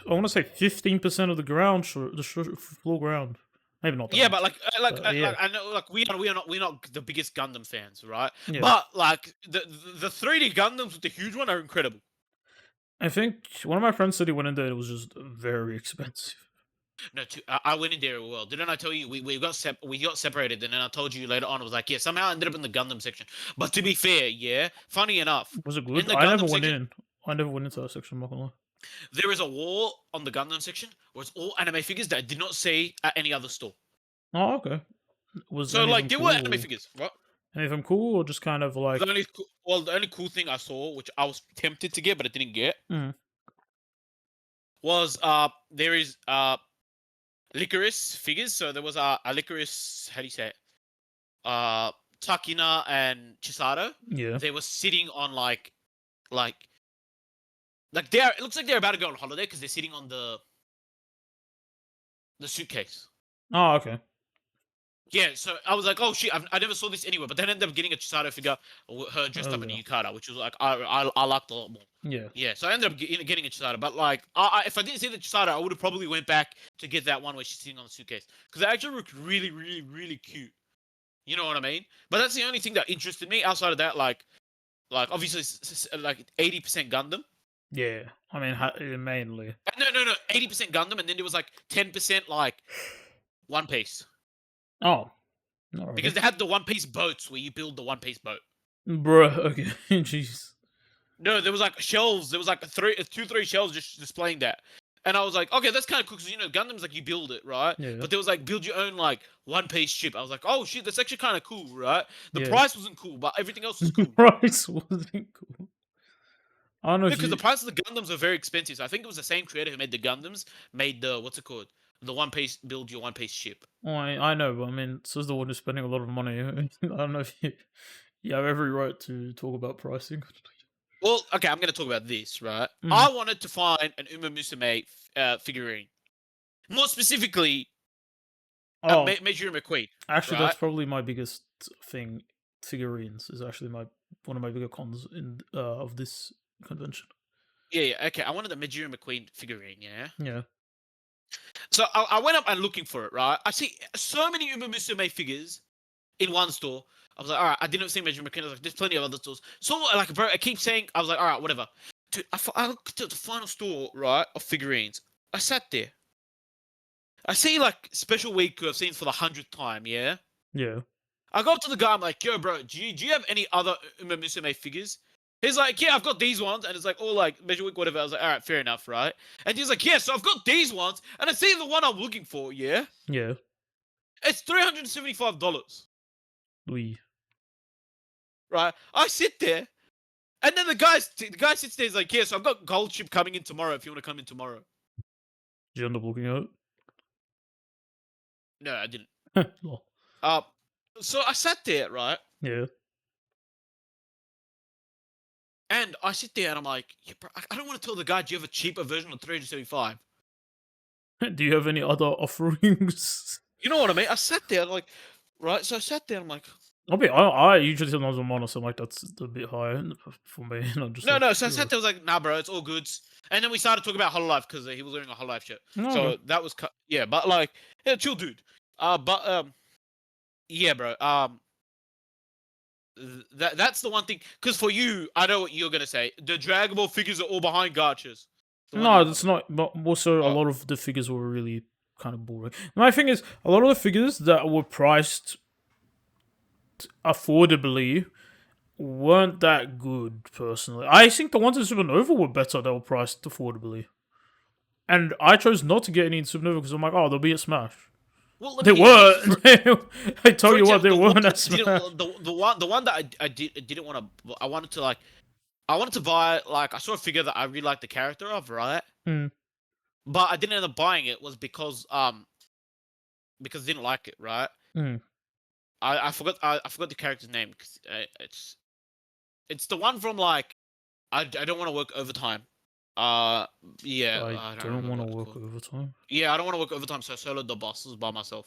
I want to say 15% of the ground, floor ground. Maybe not that yeah, but much. Yeah, I know, like we are not the biggest Gundam fans, right? yeah. But like the 3D Gundams with the huge one are incredible. I think one of my friends said he went in there. It was just very expensive. No, I went in there as well. Didn't I tell you we got separated, and then I told you later on. It was like, yeah, somehow I ended up in the Gundam section. But to be fair, yeah, funny enough, Was it in good? the I never Gundam went section, in. I never went into that section. I'm not gonna lie. there is a wall on the Gundam section where it's all anime figures that I did not see at any other store. Oh, okay. Was So any of like them there were cool? anime Or figures, right? any of them cool, or just kind of like? The only cool thing I saw, which I was tempted to get but I didn't get, Mm, was there is licorice figures. So there was a licorice. How do you say it? Uh, Takina and Chisato. yeah. They were sitting on like they're. It looks like they're about to go on holiday because they're sitting on the suitcase. Oh, okay. Yeah, so I was like, oh shit, I never saw this anywhere. But then I ended up getting a Chisato figure, her dressed Oh up in a yeah. yukata, which was like I liked a lot more. Yeah. Yeah, so I ended up getting a Chisato. But like, if I didn't see the Chisato, I would have probably went back to get that one where she's sitting on the suitcase because it actually looked really, really, really cute. You know what I mean? But that's the only thing that interested me. Outside of that, like obviously, like 80% Gundam. Yeah. I mean, mainly. No, 80% Gundam, and then there was like 10% like One Piece Oh, alrighty. because they had the One Piece boats where you build the One Piece boat. Bruh. Okay. Jeez. No, there was like shelves. There was like three shelves just displaying that. And I was like, okay, that's kind of cool because Gundam's like you build it, right? Yeah. But there was like build your own like One Piece ship. I was like, oh shit, that's actually kind of cool, right? The Yeah. price wasn't cool, but everything else was cool. Price wasn't cool. I don't know No, if because the you. price of the Gundams are very expensive. So I think it was the same creator who made the Gundams, made the what's it called? The One Piece build your One Piece ship. Well, I know, but I mean, says the one who's spending a lot of money. I don't know if you have every right to talk about pricing. Well, okay, I'm gonna talk about this, right? Mm. I wanted to find an Uma Musume figurine. More specifically, a Oh, Major McQueen, actually, that's right? probably my biggest thing. Figurines is actually my one of my bigger cons in of this convention. Yeah. Okay, I wanted a Major McQueen figurine, yeah. Yeah, So I went up and looking for it, right? I see so many Uma Musume figures in one store. I was like, all right, I didn't see Major McQueen. I was like, there's plenty of other stores. So like, bro, I keep saying, I was like, all right, whatever. Dude, I looked at the final store, right, of figurines. I sat there. I see like special week I've seen for the 100th time, yeah. yeah. I go up to the guy. I'm like, yo, bro, do you have any other Uma Musume figures? He's like, yeah, I've got these ones, and it's like all like Measure Week, whatever. I was like, all right, fair enough, right? And he's like, yeah, so I've got these ones, and I see the one I'm looking for. Yeah, Yeah. it's $375, We. right? I sit there, and then the guy sits there. He's like, yeah, so I've got Gold Ship coming in tomorrow. If you want to come in tomorrow. Did you end up looking at No, I didn't. it? Lol. Uh, so I sat there, right? Yeah. And I sit there and I'm like, yeah, bro, I don't want to tell the guy, do you have a cheaper version of 375? Do you have any other offerings? You know what I mean? I sat there like, right? So I sat there and I'm like, I usually sometimes I'm honest. I'm like that's a bit high for me, and I'm just no, like, no. So I yeah. sat there, I was like, nah, bro, it's all good. And then we started talking about Hololive because he was wearing a Hololive shirt. No, So okay. that was, yeah, but like, yeah, chill, dude. But yeah, bro. That's the one thing. Because for you, I know what you're gonna say. The Dragon Ball figures are all behind gachas. The one No, you that's wanted. not. But also, a Oh, lot of the figures were really kind of boring. My thing is, a lot of the figures that were priced affordably weren't that good. Personally, I think the ones in Supernova were better. That were priced affordably, and I chose not to get any in Supernova because I'm like, oh, they'll be at Smash. well, let me They hit you with this. weren't. I tell For you what, example, they the one weren't at that didn't Smash. the one that didn't want to. I wanted to like. I wanted to buy like I saw a figure that I really liked the character of, right? Hmm. But I didn't end up buying it was because I didn't like it, right? Hmm. I forgot the character's name because it's the one from like I don't want to work overtime. Uh, yeah, I I don't don't remember want to what it's work called. overtime. Yeah, I don't want to work overtime, so I soloed the bosses by myself.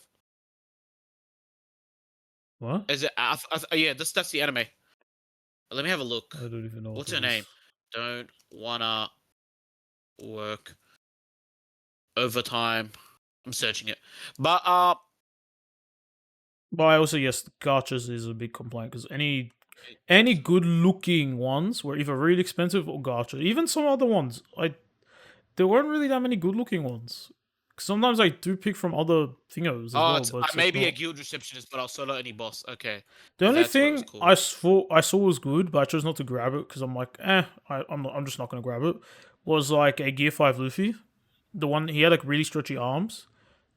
What? Is it? Yeah, that's the anime. Let me have a look. I don't even know what What's that her name? is. Don't wanna work overtime. I'm searching it, but But I also yes, gachas is a big complaint because any good looking ones were either really expensive or gacha. Even some other ones, there weren't really that many good looking ones. Sometimes I do pick from other thingos as well, it's, but I it's may like be a not. guild receptionist, but I'll solo any boss. Okay, The only that's what it's thing called. I saw was good, but I chose not to grab it because I'm like, I'm just not gonna grab it. Was like a Gear 5 Luffy, the one he had like really stretchy arms.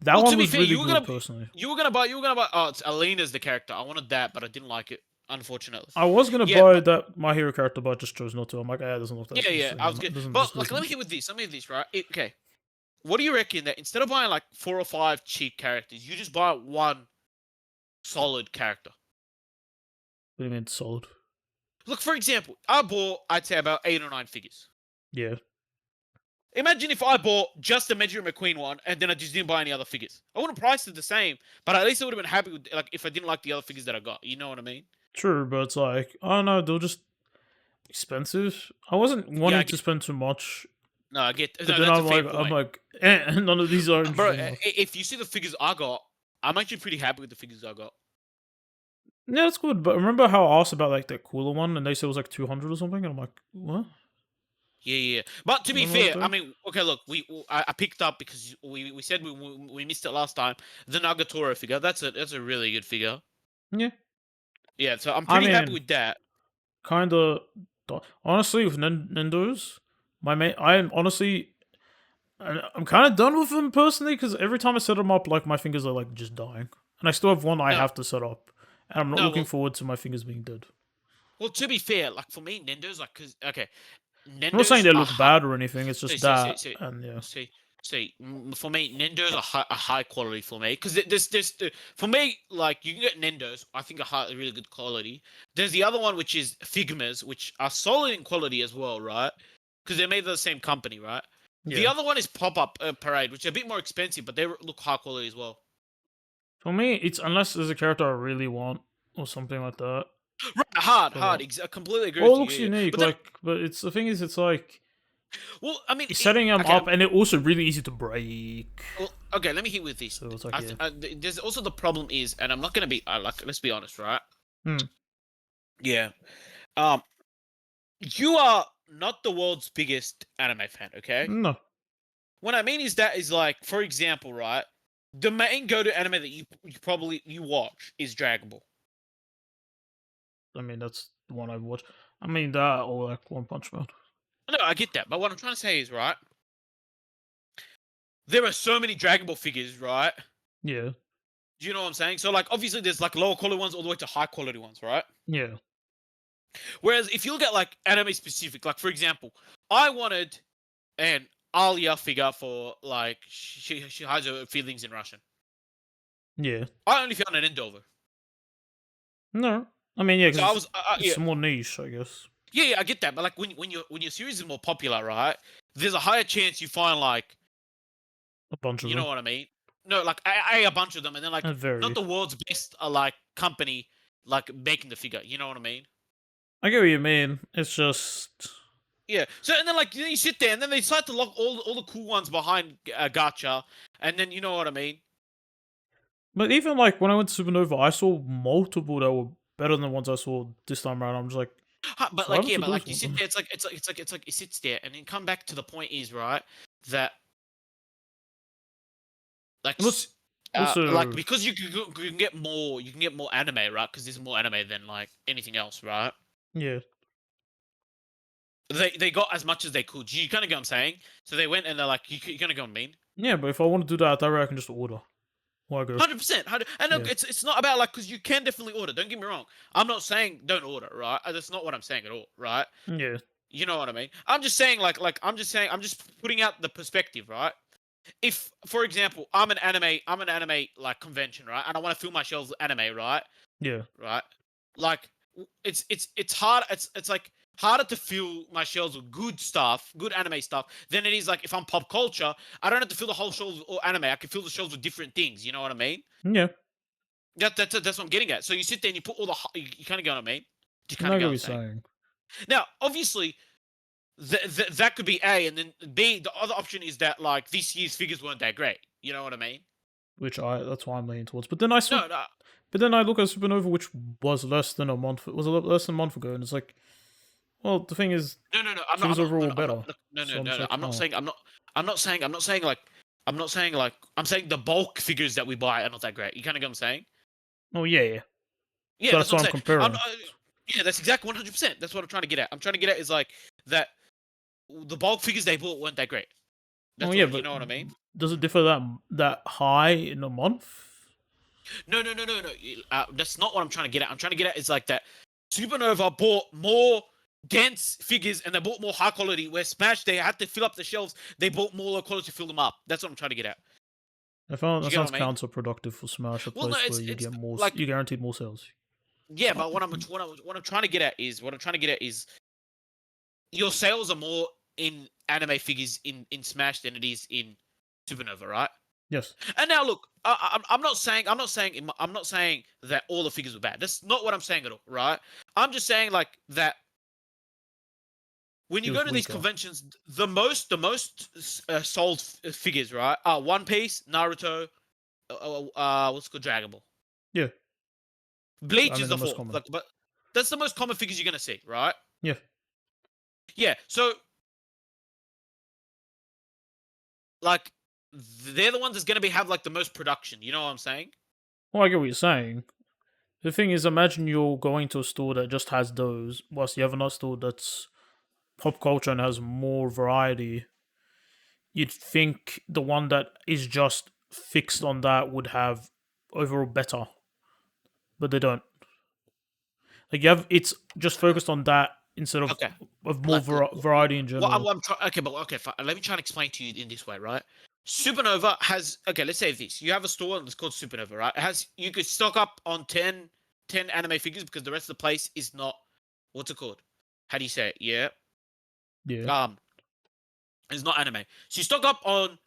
That Well, one to be was fair, really good personally. you were gonna buy. Oh, it's Alina's the character. I wanted that, but I didn't like it, unfortunately. I was gonna Yeah, buy but that My Hero character, but I just chose not to. I'm like, it doesn't look that yeah, interesting. I was It good. doesn't just But do as like, let me much. hit with this. Let me hit this, right? Okay, what do you reckon that instead of buying like 4 or 5 cheap characters, you just buy one solid character? What do you mean solid? Look, for example, I bought I'd say about 8 or 9 figures. Yeah, Imagine if I bought just the Medjugorje McQueen one and then I just didn't buy any other figures. I wouldn't price it the same, but at least I would have been happy with like if I didn't like the other figures that I got. You know what I mean? true, but it's like, oh no, they're just expensive. I wasn't Yeah, I wanting to get. spend too much, No, I get. but No, then that's a I'm fair like, point. none of these are Bro, interesting enough. if you see the figures I got, I'm actually pretty happy with the figures I got. Yeah, that's good. But remember how I asked about like that cooler one, and they said it was like 200 or something, and I'm like, what? Yeah, yeah. But to be What was fair, I that? mean, okay, look, I picked up because we said we missed it last time. The Nagatoro figure, that's a really good figure. Yeah, Yeah, so I'm I pretty happy mean, with that. kind of. Honestly, with Nintendo's, I am honestly, I'm kind of done with them personally because every time I set them up, like my fingers are like just dying, and I still have one I No, have to set up, and I'm not no, looking forward to my fingers being dead. to be fair, like for me, Nintendo's like, cause okay, I'm not saying Nintendo's they a look bad or anything. It's see, just see, see, that, see, and yeah, see, for me, Nintendo's a high quality for me because for me like you can get Nintendo's I think really good quality. There's the other one which is Figmas which are solid in quality as well, right? Because they're made by the same company, right? The yeah. other one is Pop Up Parade, which are a bit more expensive, but they look high quality as well. For me, it's unless there's a character I really want or something like that. Right, hard. But I completely agree well, it with you. looks Yeah, yeah. unique. But then, Like, but it's the thing is, it's like well, I mean, you're setting them okay, up, and they're also really easy to break. well, okay. Let me hit with this. So it's like, yeah, There's also the problem is, and I'm not gonna be like, let's be honest, right? hmm. Yeah. Um, you are not the world's biggest anime fan, okay? No, What I mean is that is like, for example, right? The main go-to anime that you probably you watch is Dragon Ball. I mean that's the one I watch. I mean that or like One Punch Man. No, I get that, but what I'm trying to say is, right? There are so many Dragon Ball figures, right? Yeah, Do you know what I'm saying? So, like, obviously, there's like lower quality ones all the way to high quality ones, right? yeah, Whereas if you look at like anime specific, like for example, I wanted an Alia figure for like she hides her feelings in Russian. yeah. I only found an Endover. No, I mean yeah, So because I it's, was it's more niche, I guess. yeah, I get that. But like when your series is more popular, right? There's a higher chance you find like A bunch of you know them. what I mean. No, like a bunch of them, and then like And not very. the world's best like company like making the figure. You know what I mean? I get what you mean. It's just. Yeah. So and then like you sit there, and then they decide to lock all the cool ones behind Gacha, and then you know what I mean. But even like when I went to Supernova, I saw multiple that were better than the ones I saw this time around. I'm just like, But so what like, happened yeah, to but those like you ones? sit there, it's like you sit there, and then come back to the point is right that like And like also, because you can get more anime, right? Because there's more anime than like anything else, right? yeah, They got as much as they could. You kind of get what I'm saying. So they went and they're like, you kind of go what I mean. yeah. But if I want to do that that way, I can just order. Why go? 100%. And look, Yeah, it's not about like because you can definitely order. Don't get me wrong. I'm not saying don't order, right? That's not what I'm saying at all, right? yeah, You know what I mean? I'm just saying I'm just putting out the perspective, right? If for example I'm an anime like convention, right? And I want to fill my shelves with anime, right? yeah. Right? Like it's hard. It's like harder to fill my shelves with good stuff, good anime stuff, than it is like if I'm pop culture. I don't have to fill the whole shelves with all anime. I can fill the shelves with different things. You know what I mean? Yeah, That's what I'm getting at. So you sit there and you put all the you kind of get what I mean? You and kind I of get get what what I'm you're saying. saying, Now, obviously, that could be A, and then B. The other option is that like this year's figures weren't that great. You know what I mean? which that's why I'm leaning towards. But then I saw, No, no, but then I look at Supernova, which was less than a month, was a lot less than a month ago, and it's like, well, the thing is, no. I'm not. figures overall better. No, So I'm just like, oh, I'm not saying like. I'm not saying like. I'm saying the bulk figures that we buy are not that great. You kind of get what I'm saying? oh yeah, yeah. Yeah, So that's that's what I'm what I'm saying. I'm comparing. not, yeah, that's exactly 100%. That's what I'm trying to get at. I'm trying to get at is like that the bulk figures they bought weren't that great. Oh That's yeah, what you but know what I mean? does it differ that high in a month? No. That's not what I'm trying to get at. I'm trying to get at is like that. Supernova bought more dense figures and they bought more high quality. Where Smash they had to fill up the shelves. They bought more low quality to fill them up. That's what I'm trying to get at. I found Do that you get sounds what I mean? counterproductive for Smash, a Well, no, place where you it's get more, like you guaranteed more sales. yeah, but what I'm trying to get at is your sales are more in anime figures in Smash than it is in Supernova, right? Yes. And now look, I'm not saying that all the figures were bad. That's not what I'm saying at all, right? I'm just saying like that when It you was go to these weaker. conventions, the most sold figures, right, are One Piece, Naruto, what's it called, Dragon Ball. Yeah. I Bleach mean is the the most fourth, common. like, but that's the most common figures you're gonna see, right? Yeah. Yeah, so like they're the ones that's gonna be have like the most production. You know what I'm saying? Well, I get what you're saying. The thing is, imagine you're going to a store that just has those, whilst you have another store that's pop culture and has more variety. You'd think the one that is just fixed on that would have overall better, but they don't. Like you have, it's just focused on that instead Okay. of more Like, variety in what general. I'm trying. Okay, but okay, fine. Let me try and explain to you in this way, right? Supernova has okay. Let's say this: you have a store and it's called Supernova, right? It has you could stock up on 10 anime figures because the rest of the place is not. What's it called? How do you say it? Yeah. Yeah. Um, it's not anime. So you stock up on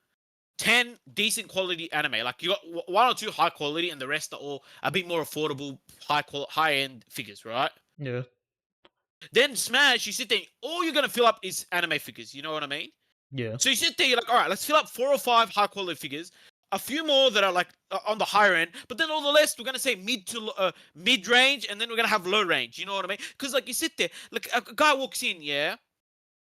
10 decent quality anime. Like you got one or two high quality, and the rest are all a bit more affordable, high end figures, right? Yeah. Then Smash, you sit there, all you're gonna fill up is anime figures. You know what I mean? Yeah. So you sit there, you're like, all right, let's fill up 4 or 5 high quality figures, a few more that are like on the higher end, but then all the rest we're gonna say mid range, and then we're gonna have low range. You know what I mean? Because like you sit there, like a guy walks in, yeah,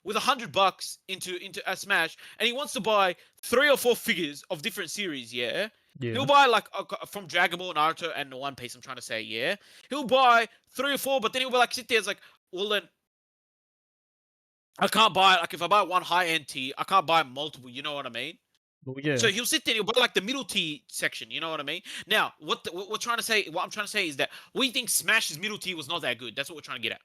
with $100 into a Smash, and he wants to buy 3 or 4 figures of different series, yeah. He'll Yeah. buy like from Dragon Ball, Naruto, and One Piece. I'm trying to say, yeah. He'll buy 3 or 4, but then he'll be like, sit there, it's like, well then I can't buy like if I buy one high end tee, I can't buy multiple. You know what I mean? Well, So yeah. he'll sit there and he'll buy like the middle tee section. You know what I mean? Now, what we're trying to say, what I'm trying to say is that we think Smash's middle tee was not that good. That's what we're trying to get at.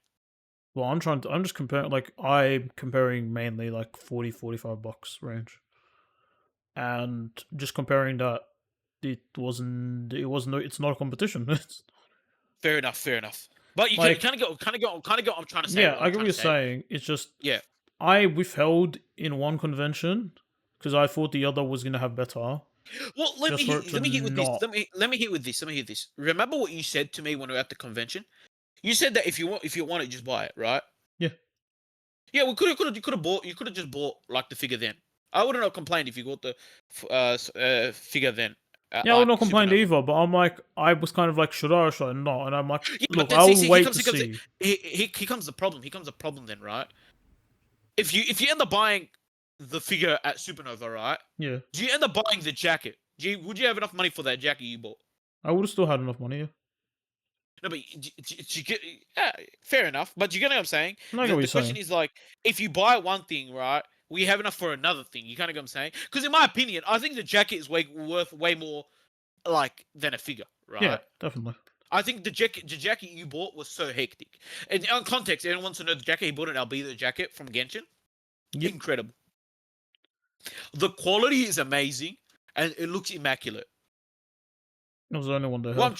Well, I'm just comparing, like, I'm comparing mainly like 40, $45 range. And just comparing that, it's not a competition. It's Fair enough. Fair enough. But you can like, kind of get what I'm trying to say. yeah, What I I'm get what trying you're to say. saying. It's just, Yeah. I withheld in one convention because I thought the other was going to have better, Well, just for it to let me hit with this. not. Let me hit with this. Let me hit this. Remember what you said to me when we were at the convention? You said that if you want it, just buy it, right? Yeah. Yeah, we you could have bought, you could have just bought like the figure then. I wouldn't have complained if you got the figure then. Yeah, I would like not complain Supernova. either, but I'm like, I was kind of like, should I or should I not? And I'm like, Yeah, but look, then I see, will see, wait to see. he comes the problem. He comes the problem then, right? If you end up buying the figure at Supernova, right? Yeah, Do you end up buying the jacket? Would you have enough money for that jacket you bought? I would have still had enough money. Yeah. No, but you get fair enough. But you get what I'm saying. I get The what you're the question saying. is like, if you buy one thing, right? We have enough for another thing. You kind of get what I'm saying? Because in my opinion, I think the jacket is worth way more like than a figure, Yeah, right? definitely. I think the jacket you bought was so hectic. And on context, anyone wants to know the jacket he bought an Albedo jacket from Genshin? Yep. Incredible. The quality is amazing and it looks immaculate. It was the only one they What had. I'm,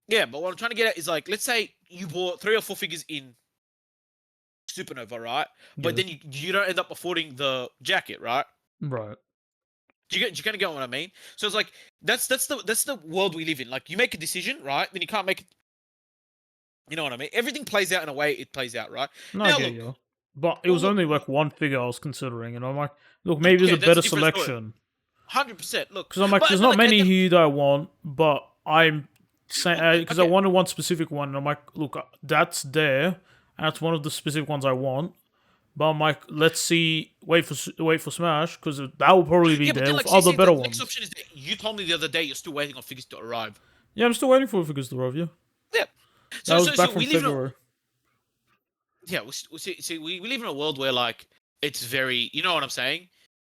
yeah, but what I'm trying to get at is like, let's say you bought 3 or 4 figures in Supernova, right? But Yeah. then you don't end up affording the jacket, right? Right. Do you kind of get what I mean? So it's like that's the world we live in. Like you make a decision, right? Then you can't make it. You know what I mean? Everything plays out in a way it plays out, right? No, I Now get look, you. But it well, was look, only like one figure I was considering, and I'm like, look, maybe there's okay, a that's a better different story. selection. 100%. Look, Because I'm like, there's but not like, many here that I want, but I'm saying because I okay, wanted one specific one, and I'm like, look, that's there, and that's one of the specific ones I want. But I'm like, let's see, wait for Smash because that will probably be yeah, but there then with like, other the better next ones. option is that you told me the other day you're still waiting on figures to arrive. Yeah, I'm still waiting for figures to arrive. Yeah, Yeah. that So was so back so from we live in a February. yeah we live in a world where like it's very, you know what I'm saying.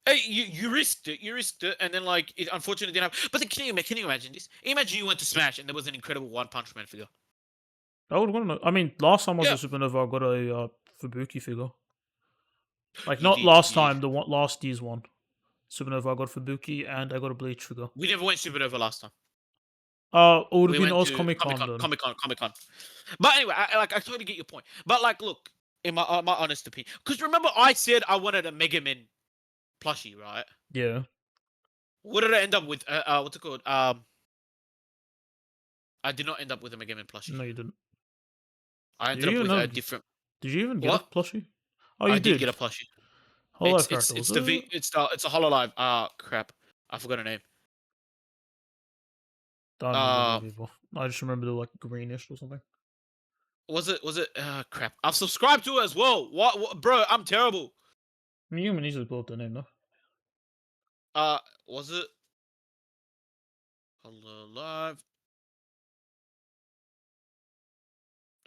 Hey, you risked it, and then like it unfortunately didn't happen. But then can you imagine this? Imagine you went to Smash and there was an incredible One Punch Man figure. I would want to. I mean, last time I was Yeah, at Supernova, I got a Fubuki figure. Like you not did, last you did. time, the one last year's one. Supernova, I got Fubuki and I got a Bleach figure. We never went Supernova last time. It would have We been went Oz to Comic Con then. Comic Con. But anyway, I totally get your point. But like, look, in my honest opinion, because remember I said I wanted a Mega Man plushie, right? Yeah, What did I end up with? What's it called? I did not end up with a Mega Man plushie. no, you didn't. I Did ended you up even with a have? different. Did you even get a What? plushie? Oh, you I did did. get a plushie. Whole life character was it? It's a Hololive. Crap. I forgot her name. Don't remember the Uh, name either. I just remember the like greenish or something. was it? Crap. I've subscribed to it as well. What, bro? I'm terrible. I mean, you can easily pull up the name though. Was it Hololive?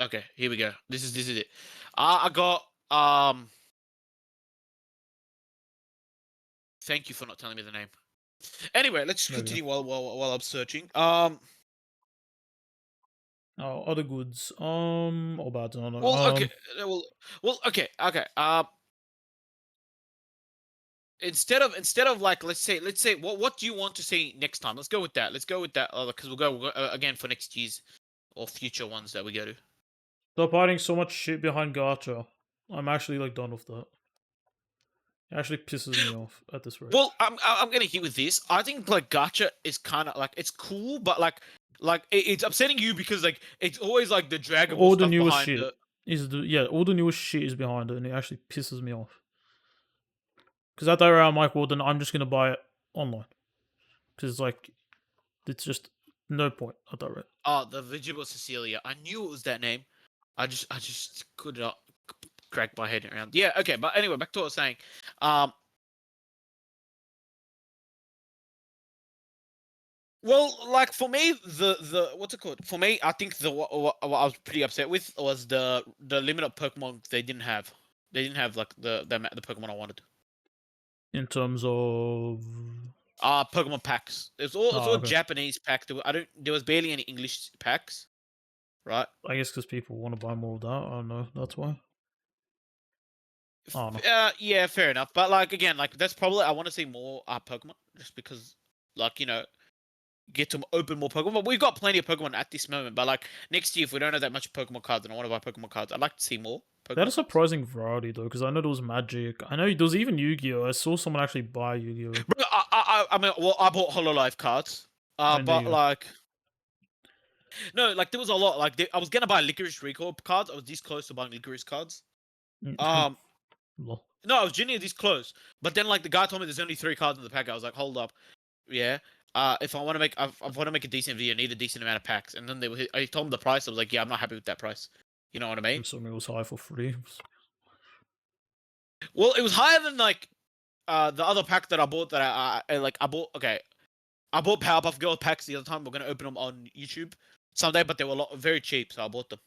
Okay, here we go. This is it. I got Thank you for not telling me the name. Anyway, let's There we go. continue while I'm searching. Oh, other goods. Or bad. I don't know. Well, okay. Okay. Okay. Instead of like, let's say what do you want to see next time? Let's go with that. Let's go with that. Because we'll go again for next year's or future ones that we go to. Stop hiding so much shit behind gacha. I'm actually like done with that. It actually pisses me off at this rate. Well, I'm gonna hit with this. I think like gacha is kind of like it's cool, but like it's upsetting you because like it's always like the Dragon Ball All the stuff newest behind shit the. is all the newest shit is behind it, and it actually pisses me off. Because at that rate, I'm like, well, then I'm just gonna buy it online. Because like, it's just no point at that rate. Oh, the Vegetable Cecilia. I knew it was that name. I just could not crack my head around. Yeah, okay, but anyway, back to what I was saying. Um, well, like for me, the what's it called? For me, I think what I was pretty upset with was the limit of Pokemon they didn't have. They didn't have like the Pokemon I wanted. In terms of, Pokemon packs. It's all okay. Japanese packs. There was barely any English packs, right? I guess because people want to buy more of that. I don't know. That's why. I don't know. Yeah, fair enough. But like again, like that's probably I want to see more Pokemon just because, like get to open more Pokemon. But we've got plenty of Pokemon at this moment. But like next year, if we don't have that much Pokemon cards, and I want to buy Pokemon cards, I'd like to see more They had a Pokemon cards. surprising variety though, because I know there was Magic. I know there was even Yu-Gi-Oh. I saw someone actually buy Yu-Gi-Oh. Bro, I mean, well, I bought Hololive cards. I know But you. like, no, like there was a lot. Like I was gonna buy Licorice Recall cards. I was this close to buying Licorice cards. Um, Lol. no, I was genuinely this close. But then like the guy told me there's only 3 cards in the pack. I was like, hold up, yeah. if I want to make, I want to make a decent video, I need a decent amount of packs. And then I told them the price. I was like, yeah, I'm not happy with that price. You know what I mean? Something was high for free. Well, it was higher than like the other pack that I bought that I bought. Okay, I bought Powerpuff Girl packs the other time. We're gonna open them on YouTube someday, but they were very cheap, so I bought them.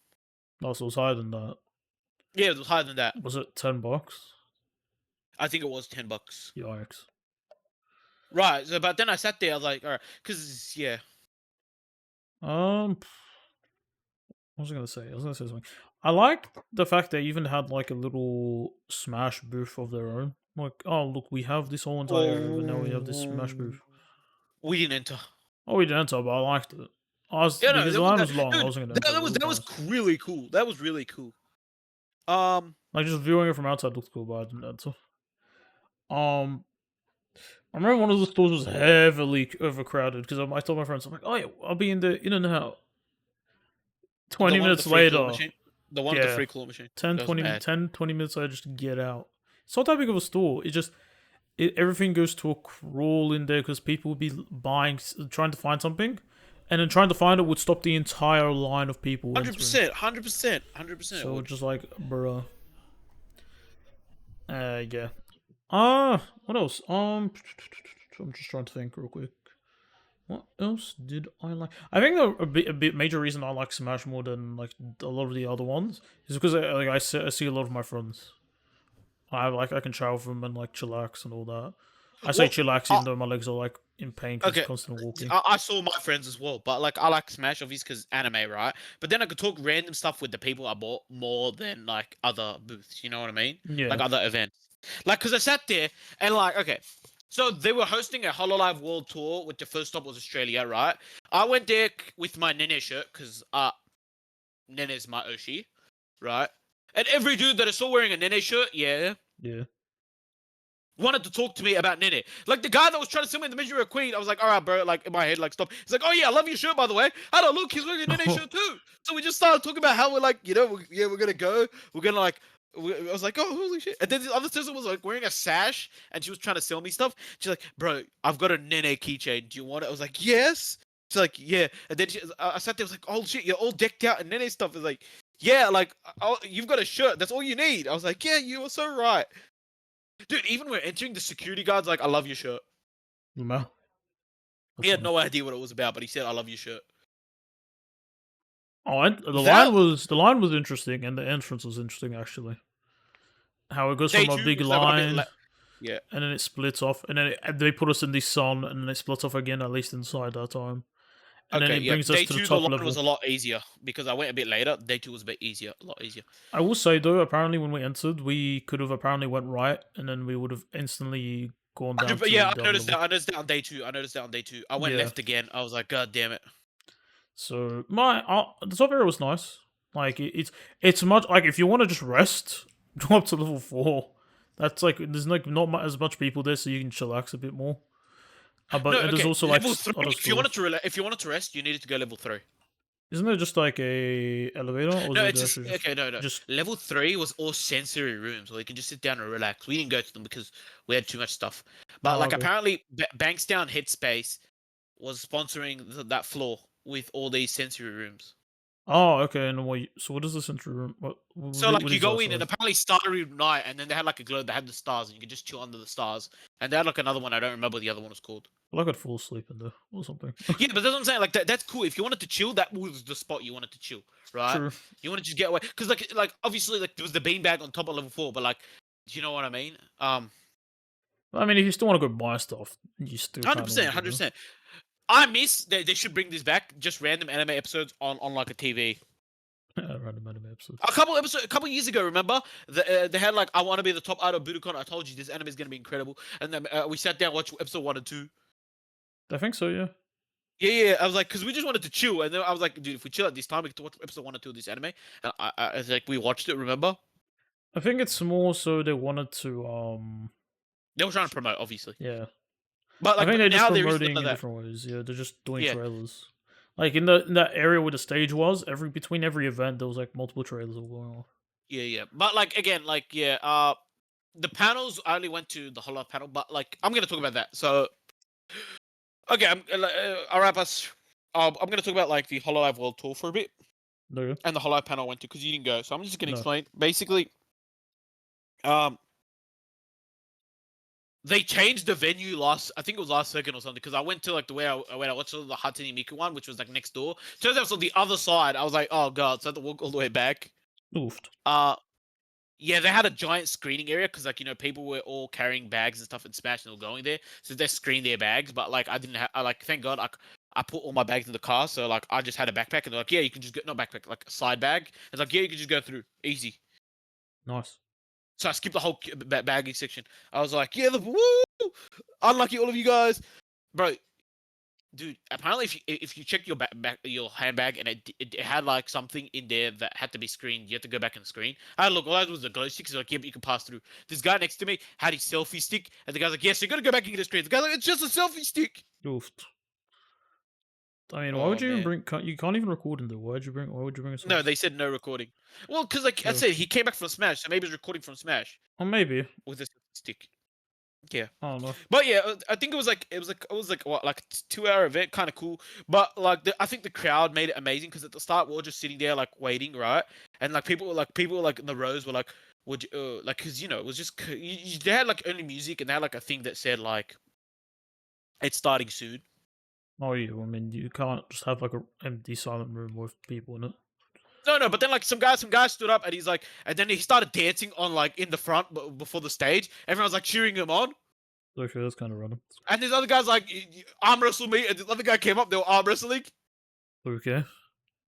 No, so it was higher than that. Yeah, it was higher than that. Was it $10? I think it was $10. Yikes. Right. So, but then I sat there. I was like, all right, because yeah. What was I gonna say? I was gonna say something. I like the fact they even had like a little Smash booth of their own. Like, oh look, we have this whole entire area, but now we have this Smash booth. We didn't enter. Oh, we didn't enter, but I liked it. I was Yeah, no, because the line was long. I dude, wasn't gonna enter. that was Nice. really cool. That was really cool. Like just viewing it from outside looked cool, but I didn't enter. I remember one of the stores was heavily overcrowded because I told my friends, I'm like, oh yeah, I'll be in the in and out. The 20 one with the minutes free claw later, machine. The one with the yeah, free claw machine. 10, That was 20, mad. 10, 20 minutes later, just get out. It's not that big of a store. Everything goes to a crawl in there because people would be buying, trying to find something, and then trying to find it would stop the entire line of people entering. 100%, 100%, 100%. So just like, bruh. Yeah. What else? I'm just trying to think real quick. What else did I like? I think a bit major reason I like Smash more than like a lot of the other ones is because I see a lot of my friends. I can travel from and like chillax and all that. I say Well, chillax even though my legs are like in pain because okay. constant walking. I saw my friends as well, but like I like Smash obviously because anime, right? But then I could talk random stuff with the people I bought more than like other booths. You know what I mean? Yeah, Like other events. Like because I sat there and like okay, so they were hosting a Hololive World Tour, which the first stop was Australia, right? I went there with my Nene shirt because Nene's my Oshi, right? And every dude that I saw wearing a Nene shirt, yeah, yeah. wanted to talk to me about Nene. Like the guy that was trying to sell me the Misery of Queen, I was like, all right, bro, like in my head, like stop. He's like, oh yeah, I love your shirt, by the way. I don't look, he's wearing a Nene shirt too. So we just started talking about how we're like, you know, we're gonna go. We're gonna like, I was like, oh, holy shit. And then the other sister was like wearing a sash and she was trying to sell me stuff. She's like, bro, I've got a Nene keychain. Do you want it? I was like, yes. She's like, yeah. And then I sat there, I was like, oh shit, you're all decked out in Nene stuff. It's like, yeah, like, oh, you've got a shirt. That's all you need. I was like, yeah, you were so right. Dude, even when entering, the security guard's like, I love your shirt. No. He had no idea what it was about, but he said, I love your shirt. Oh, and the line was interesting, and the entrance was interesting actually. How it goes Day from a two big was like a bit line, yeah. and then it splits off, and then they put us in the sun, and then it splits off again, at least inside that time. And then Okay, it yeah. brings us Day to the two, the top line level. was a lot easier because I went a bit later. Day two was a bit easier, a lot easier. I will say though, apparently when we entered, we could have apparently went right, and then we would have instantly gone down to Yeah, the I other noticed that. level. I noticed that on day two. I went Yeah. left again. I was like, God damn it. So the top area was nice. Like it's much like if you want to just rest, go up to level 4. That's like there's like not as much people there, so you can chillax a bit more. But No, and there's okay. also like Level three. other If you wanted stores. to, if you wanted to rest, you needed to go level 3. Isn't there just like a elevator, or is No, it it's just actually okay. No, no. just Level 3 was all sensory rooms where you can just sit down and relax. We didn't go to them because we had too much stuff. But like okay. apparently, Bankstown Headspace was sponsoring that floor with all these sensory rooms. Oh, okay. And wait, so what is the central room? So like you is go that, in and apparently Starry Night, and then they had like a globe that had the stars, and you could just chill under the stars. And they had like another one. I don't remember what the other one was called. Well, I could fall asleep in there or something. Yeah, but that's what I'm saying. Like that's cool. If you wanted to chill, that was the spot you wanted to chill, right? True. You want to just get away because like obviously like there was the beanbag on top of level 4, but like, do you know what I mean? I mean, if you still want to go buy stuff, you still 100%, 100%. I miss they should bring this back. Just random anime episodes on like a TV. Random anime episodes. A couple years ago, remember they had like I want to be the top idol Budokan. I told you this anime is gonna be incredible, and then we sat down watched episode 1 and 2. I think so. Yeah. Yeah. I was like, because we just wanted to chill, and then I was like, dude, if we chill at this time, we get to watch episode 1 and 2 of this anime. And I was like, we watched it. Remember? I think it's more so they wanted to They were trying to promote, obviously. yeah. But I like, think they're just now there is none promoting of in that. different ways. Yeah, they're just doing Yeah. trailers. Like in that area where the stage was, between every event there was like multiple trailers all going on. Yeah. But like again, like the panels I only went to the Hollow panel, but like I'm gonna talk about that. So Okay, I'll wrap us. I'm gonna talk about like the Hololive World Tour for a bit Okay. and the Hololive panel I went to because you didn't go. So I'm just gonna No. explain. Basically, um, they changed the venue last. I think it was last second or something because I went to like the way when I watched the Hatsune Miku one, which was like next door. Turns out it was on the other side. I was like, oh god, so I had to walk all the way back. Oofed. Uh, Yeah, they had a giant screening area because, like, people were all carrying bags and stuff and Smash and they were going there, so they screened their bags. But like, I didn't have. Like, thank God, I put all my bags in the car, so like, I just had a backpack, and they're like, yeah, you can just go, not backpack, like a side bag. It's like, yeah, you can just go through easy. Nice. So I skipped the whole bagging section. I was like, yeah, the woo, unlucky all of you guys, bro. Dude, apparently, if you check your your handbag and it had like something in there that had to be screened, you had to go back and screen. I had a look, all I had was a glow stick. So like, yeah, but you can pass through. This guy next to me had his selfie stick, and the guy's like, yes, you gotta go back and get a screen. The guy's like, it's just a selfie stick. Oofed. I mean, why would Oh you even man, bring? You can't even record in there. Why would you bring? Why would you bring a no, selfie? they said no recording. Well, because like I Yeah. said, he came back from Smash, so maybe he's recording from Smash Or maybe. with a selfie stick. Yeah. I don't know. But yeah, I think it was like what, like a 2 hour event, kind of cool. But like I think the crowd made it amazing because at the start we were just sitting there like waiting, right? And like people were like in the rows were like, would you like, because it was just they had like only music and they had like a thing that said like it's starting soon. Oh yeah. I mean, you can't just have like a empty silent room with people in it. No, but then like some guy stood up and he's like, and then he started dancing on like in the front before the stage. Everyone's like cheering him on. Okay, that's kind of random. And this other guy's like, arm wrestle me. And this other guy came up, they were arm wrestling. Okay.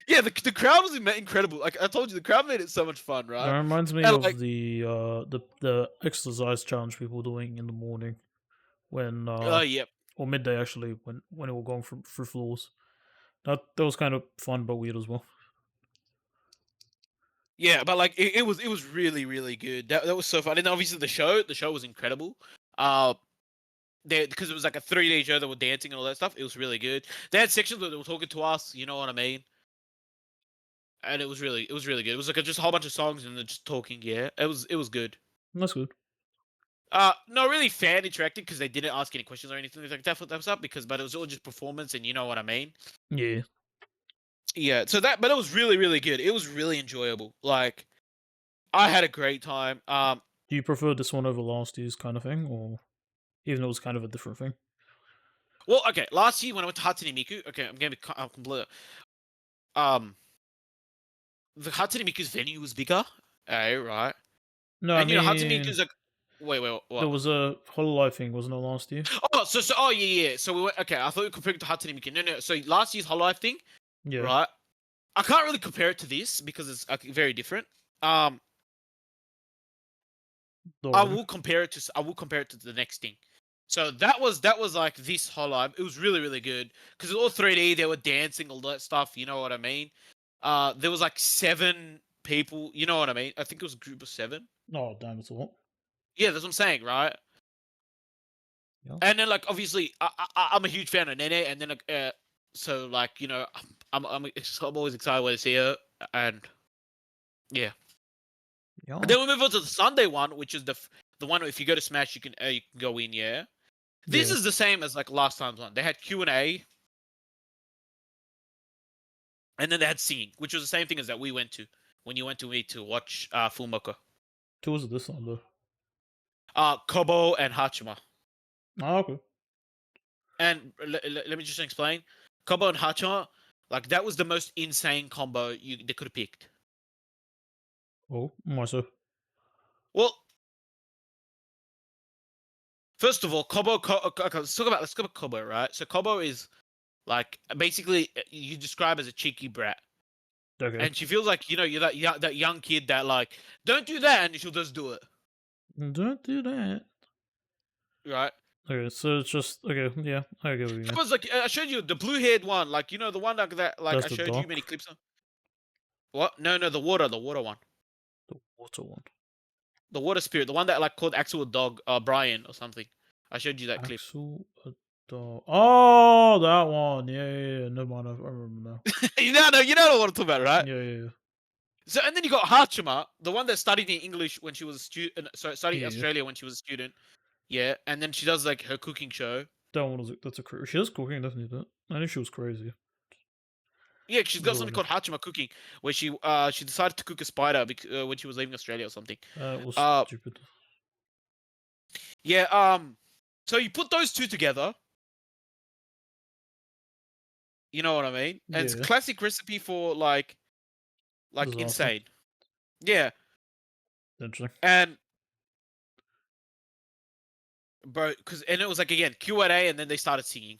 Yeah, the crowd was incredible. Like I told you, the crowd made it so much fun, That right? reminds me And of like, the exercise challenge people were doing in the morning when yeah, or midday actually when it were going through floors. That was kind of fun but weird as well. yeah, but like it was really really good. That was so fun. And then obviously the show was incredible. Uh, because it was like a 3D show that were dancing and all that stuff. It was really good. They had sections where they were talking to us. You know what I mean? And it was really good. It was like just a whole bunch of songs and they're just talking. Yeah, it was good. That's good. Not really fan interacting because they didn't ask any questions or anything like that. That was up because, but it was all just performance and you know what I mean. Yeah. Yeah, but it was really, really good. It was really enjoyable. Like, I had a great time. Do you prefer this one over last year's kind of thing, or even though it was kind of a different thing? Well, okay, last year when I went to Hatsune Miku, okay, I'm gonna be complete. Um, the Hatsune Miku's venue was bigger, right? No, I And Hatsune mean Miku's like, wait, there what? was a Hololive thing, wasn't it last year? Oh, yeah. So we went. Okay, I thought we compared it to Hatsune Miku. No. So last year's Hololive thing, Yeah. right? I can't really compare it to this because it's very different. Um, Already. I will compare it to the next thing. So that was like this Hololive. It was really really good because it was all 3D. They were dancing, all that stuff. You know what I mean? There was like 7 people. You know what I mean? I think it was a group of 7. Oh damn, it's a lot. Yeah, that's what I'm saying, right? Yeah. And then like obviously I'm a huge fan of Nene, and then like so like I'm always excited when I see her, and yeah. Yeah. And then we move on to the Sunday one, which is the one if you go to Smash you can go in, yeah. This Yeah. is the same as like last time's one. They had Q&A, and then they had singing, which was the same thing as that we went to when you went to me to watch Full Mocha. Two was this one though. Kobo and Hachima. Ah, okay. And let me just explain. Kobo and Hachima, like that was the most insane combo they could have picked. Oh, myself. Well, first of all, okay, let's talk about Kobo, right? So Kobo is like basically you describe as a cheeky brat. Okay. And she feels like you're that young kid that like don't do that, and she'll just do it, Don't do that. right? Okay, so it's just okay. Yeah, I get what you It mean. was like I showed you the blue-haired one, like the one that like That's I the showed you many dock, clips of. What? No, the water one, the water one. the water spirit, the one that like called Axel a dog, Brian or something. I showed you that clip. Axel, a dog. Oh, that one. Yeah. Never mind. I remember now. You know what I'm talking about, right? Yeah. So and then you got Hachima, the one that studied in English when she was a student, sorry, studied Yeah. Australia when she was a student. Yeah, and then she does like her cooking show. That one was that's a crazy. She was cooking, definitely. That I knew she was crazy. Yeah, she's got Really something good. called Hachima Cooking, where she decided to cook a spider when she was leaving Australia or something. That was Uh, stupid. yeah. So you put those two together, you know what I mean? And it's a Yeah, classic recipe for like disaster. insane. Yeah, Interesting. and bro, and it was like again Q&A, and then they started singing.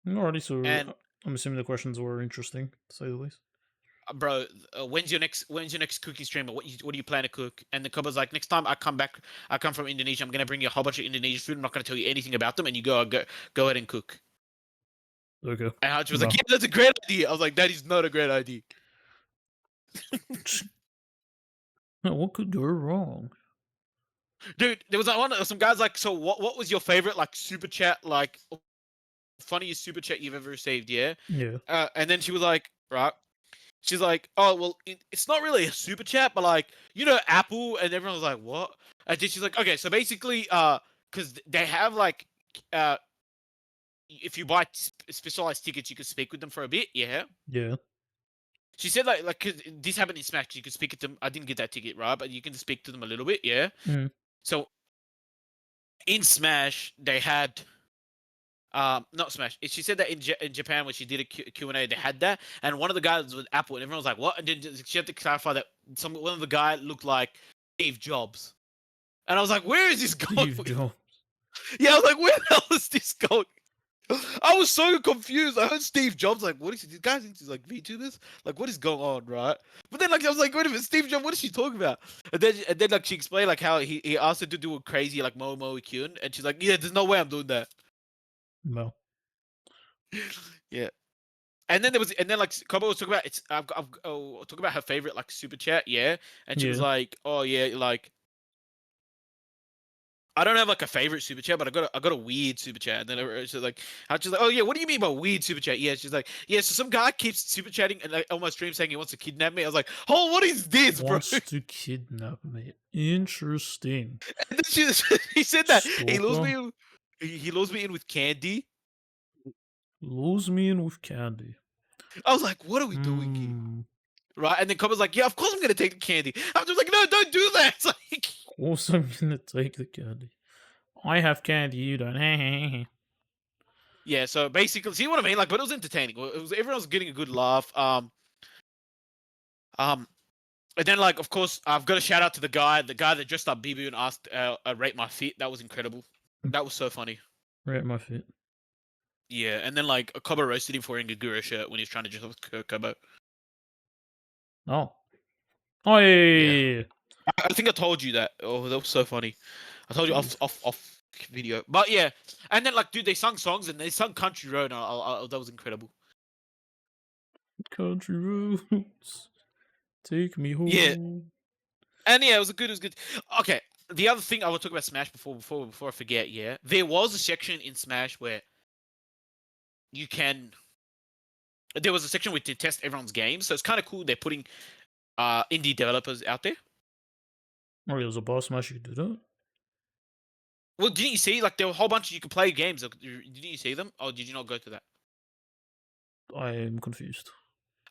Alrighty, so And I'm assuming the questions were interesting, to say the least. bro, when's your next cooking stream? What do you plan to cook? And the Cobber's like, next time I come back, I come from Indonesia. I'm gonna bring you a whole bunch of Indonesian food. I'm not gonna tell you anything about them, and you go ahead and cook. Okay. And Hutch was like, No. yeah, that's a great idea. I was like, that is not a great idea. What could go wrong? Dude, there was some guys like, so what was your favorite like super chat, like funniest super chat you've ever received, yeah? Yeah. And then she was like, right. She's like, oh well, it's not really a super chat, but like, Apple, and everyone was like, what? And then she's like, okay, so basically, because they have like, uh, if you buy specialized tickets, you can speak with them for a bit, yeah. Yeah. She said like, 'cause this happened in Smash, you could speak to them. I didn't get that ticket, right? But you can speak to them a little bit, yeah. Mm. So in Smash, they had not Smash. She said that in Japan when she did a Q&A, they had that, and one of the guys was Apple, and everyone was like, "What?" And then she had to clarify that one of the guy looked like Steve Jobs, and I was like, "Where is this going?" Steve Jobs. Yeah, I was like, "Where the hell is this going?" I was so confused. I heard Steve Jobs, like, what is this guy thinks he's like VTubers? Like, what is going on, right? But then like I was like, wait a minute, Steve Jobs, what is she talking about? And then like she explained like how he asked her to do a crazy like Momo Kyun, and she's like, yeah, there's no way I'm doing that. No. Yeah. And then like Kobo was talking about talk about her favorite like super chat, yeah. And she was Yeah. like, oh yeah, like I don't have like a favorite super chat, but I got a weird super chat. And then she's like, oh yeah, what do you mean by weird super chat? Yeah, she's like, yeah, so some guy keeps super chatting and like, on my stream saying he wants to kidnap me. I was like, oh, what is this, bro? Wants to kidnap me. Interesting. And then he said that he lures Stalker. me in, he lures me in with candy. Lose me in with candy. I was like, what are we doing here? Hmm. Right? And then Kobo's like, yeah, of course I'm gonna take the candy. I'm just like, no, don't do that. It's like, Of course I'm gonna take the candy. I have candy, you don't. yeah. So basically, see what I mean? Like, but it was entertaining. Everyone was getting a good laugh. Um, and then like, of course, I've got to shout out to the guy that dressed up BB and asked, rate my fit. That was incredible. That was so funny. Right at my feet. Yeah, and then like a Kobo roasted him for wearing a Guru shirt when he was trying to dress up as Kobo. Oh. Oh, yeah, yeah, Yeah, yeah, yeah. I think I told you that. Oh, that was so funny. I told you Jeez. off video, but yeah. And then like, dude, they sung songs and they sung Country Road. And that was incredible. Country roads, take me Yeah, home. and yeah, it was good. Okay, the other thing I will talk about Smash before I forget. Yeah, there was a section in Smash where you can. There was a section where to test everyone's games, so it's kind of cool. They're putting indie developers out there. Oh, yeah, there's a boss smash you could do that? Well, didn't you see like there were a whole bunch of you could play games? Didn't you see them? Or did you not go to that? I am confused.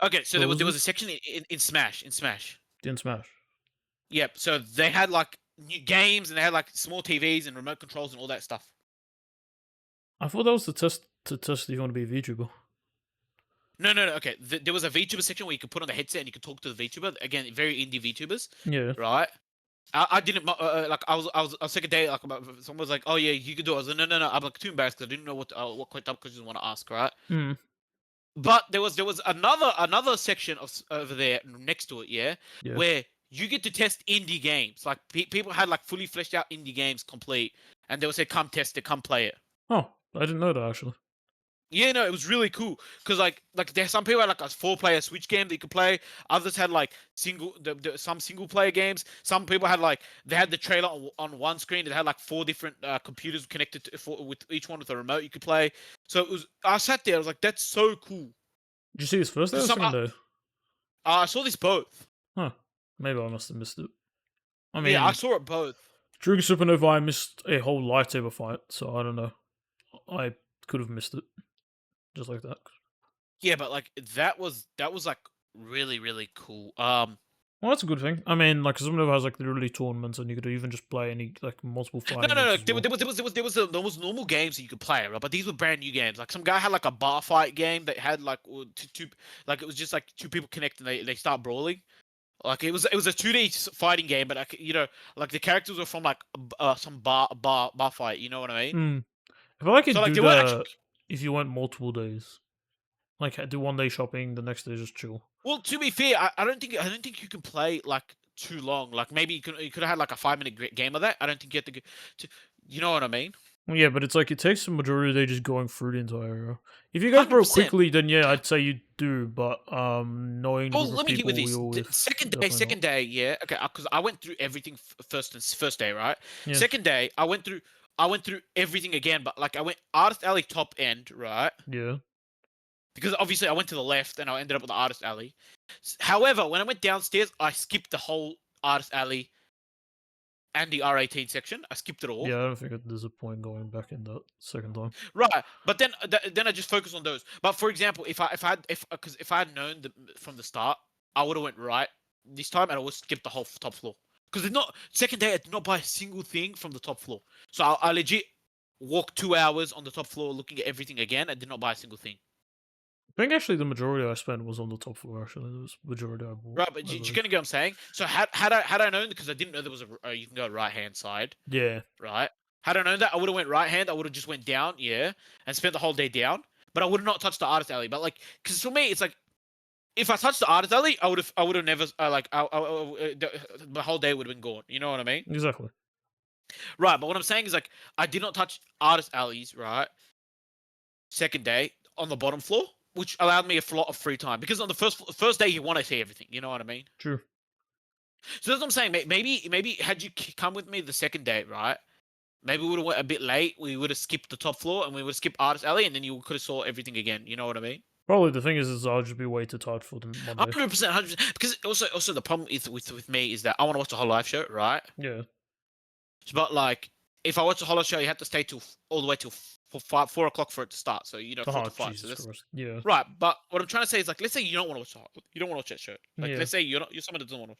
Okay, so What was there was a this? section in Smash Didn't smash. Yep. So they had like new games and they had like small TVs and remote controls and all that stuff. I thought that was the test to test if you want to be a VTuber. No. Okay, there was a VTuber section where you could put on the headset and you could talk to the VTuber. Again, very indie VTubers, Yeah. right? I didn't like I was second day like someone was like, oh yeah, you could do it. I was like, no. I'm like too embarrassed because I didn't know what type of questions I want to ask, right? Hmm. But there was another section over there next to it, yeah, Yeah. where you get to test indie games. Like people had like fully fleshed out indie games complete, and they would say, "Come test it, come play it." Oh, I didn't know that actually. Yeah, no, it was really cool because like there's some people had like a 4-player Switch game that you could play. Others had like some single player games. Some people had like they had the trailer on one screen. They had like 4 different computers connected with each one with a remote you could play. So it was. I sat there. I was like, that's so cool. Did you see his first day So or second day? I saw this both. Huh. Maybe I must have missed it. I Yeah, I mean, saw it both. During Supernova, I missed a whole lightsaber fight, so I don't know. I could have missed it just like that. Yeah, but like that was like really cool. Well, that's a good thing. I mean, like Supernova has like literally tournaments, and you could even just play any like multiple No, fighting no, games no. as There, wa- well. there was normal games that you could play, right? But these were brand new games. Like some guy had like a bar fight game that had like two like it was just like two people connect and they start brawling. Like it was a 2D fighting game, but like like the characters were from like some bar fight. You know what I mean? Hmm. I feel like So it'd like do they weren't actually. that if you went multiple days. Like do 1 day shopping, the next day just chill. Well, to be fair, I don't think you can play like too long. Like maybe you could have had like a 5 minute game of that. I don't think you have to go to. You know what I mean? Well, yeah, but it's like it takes the majority of the day just going through the entire area. If you guys Hundred broke percent. quickly, then yeah, I'd say you do. But knowing the Well, group of let me hit with people this. you're with, Second day, definitely not. yeah. Okay, because I went through everything first day, right? Yeah, Second day, I went through everything again, but like I went Artist Alley top end, right? yeah, Because obviously I went to the left and I ended up with the Artist Alley. However, when I went downstairs, I skipped the whole Artist Alley and the R18 section. I skipped it all. yeah. I don't think there's a point going back in that second time. Right, but then I just focus on those. But for example, if I had known from the start, I would have went right this time and I would skip the whole top floor. Because it's not second day, I did not buy a single thing from the top floor. So I legit walked 2 hours on the top floor looking at everything again. I did not buy a single thing. I think actually the majority I spent was on the top floor. Actually, the majority I bought, Right, but I you believe. gonna get what I'm saying? So had I known, because I didn't know there was you can go right hand side, Yeah, right? Had I known that, I would have went right hand. I would have just went down, yeah, and spent the whole day down. But I would have not touched the artist alley. But like, because for me, it's like if I touched the artist alley, I would have never the whole day would have been gone. You know what I mean? exactly. Right. But what I'm saying is like I did not touch artist alleys. Right. Second day on the bottom floor, which allowed me a lot of free time because on the first day you want to see everything. You know what I mean? True. So that's what I'm saying. Maybe had you come with me the second day, right? Maybe we would have went a bit late. We would have skipped the top floor and we would have skipped artist alley, and then you could have saw everything again. You know what I mean? Probably the thing is I'll just be way too tired for the Monday. 100%, 100%. Because also the problem is with me is that I want to watch the whole live show, right? Yeah, But like, if I watch the whole show, you have to stay till all the way till 4 o'clock for it to start. So 4 oh to 5. So Jesus that's Christ. Yeah, right. But what I'm trying to say is like, let's say you don't want to watch you don't want to watch that show. Like, yeah, let's say you're someone that doesn't want to.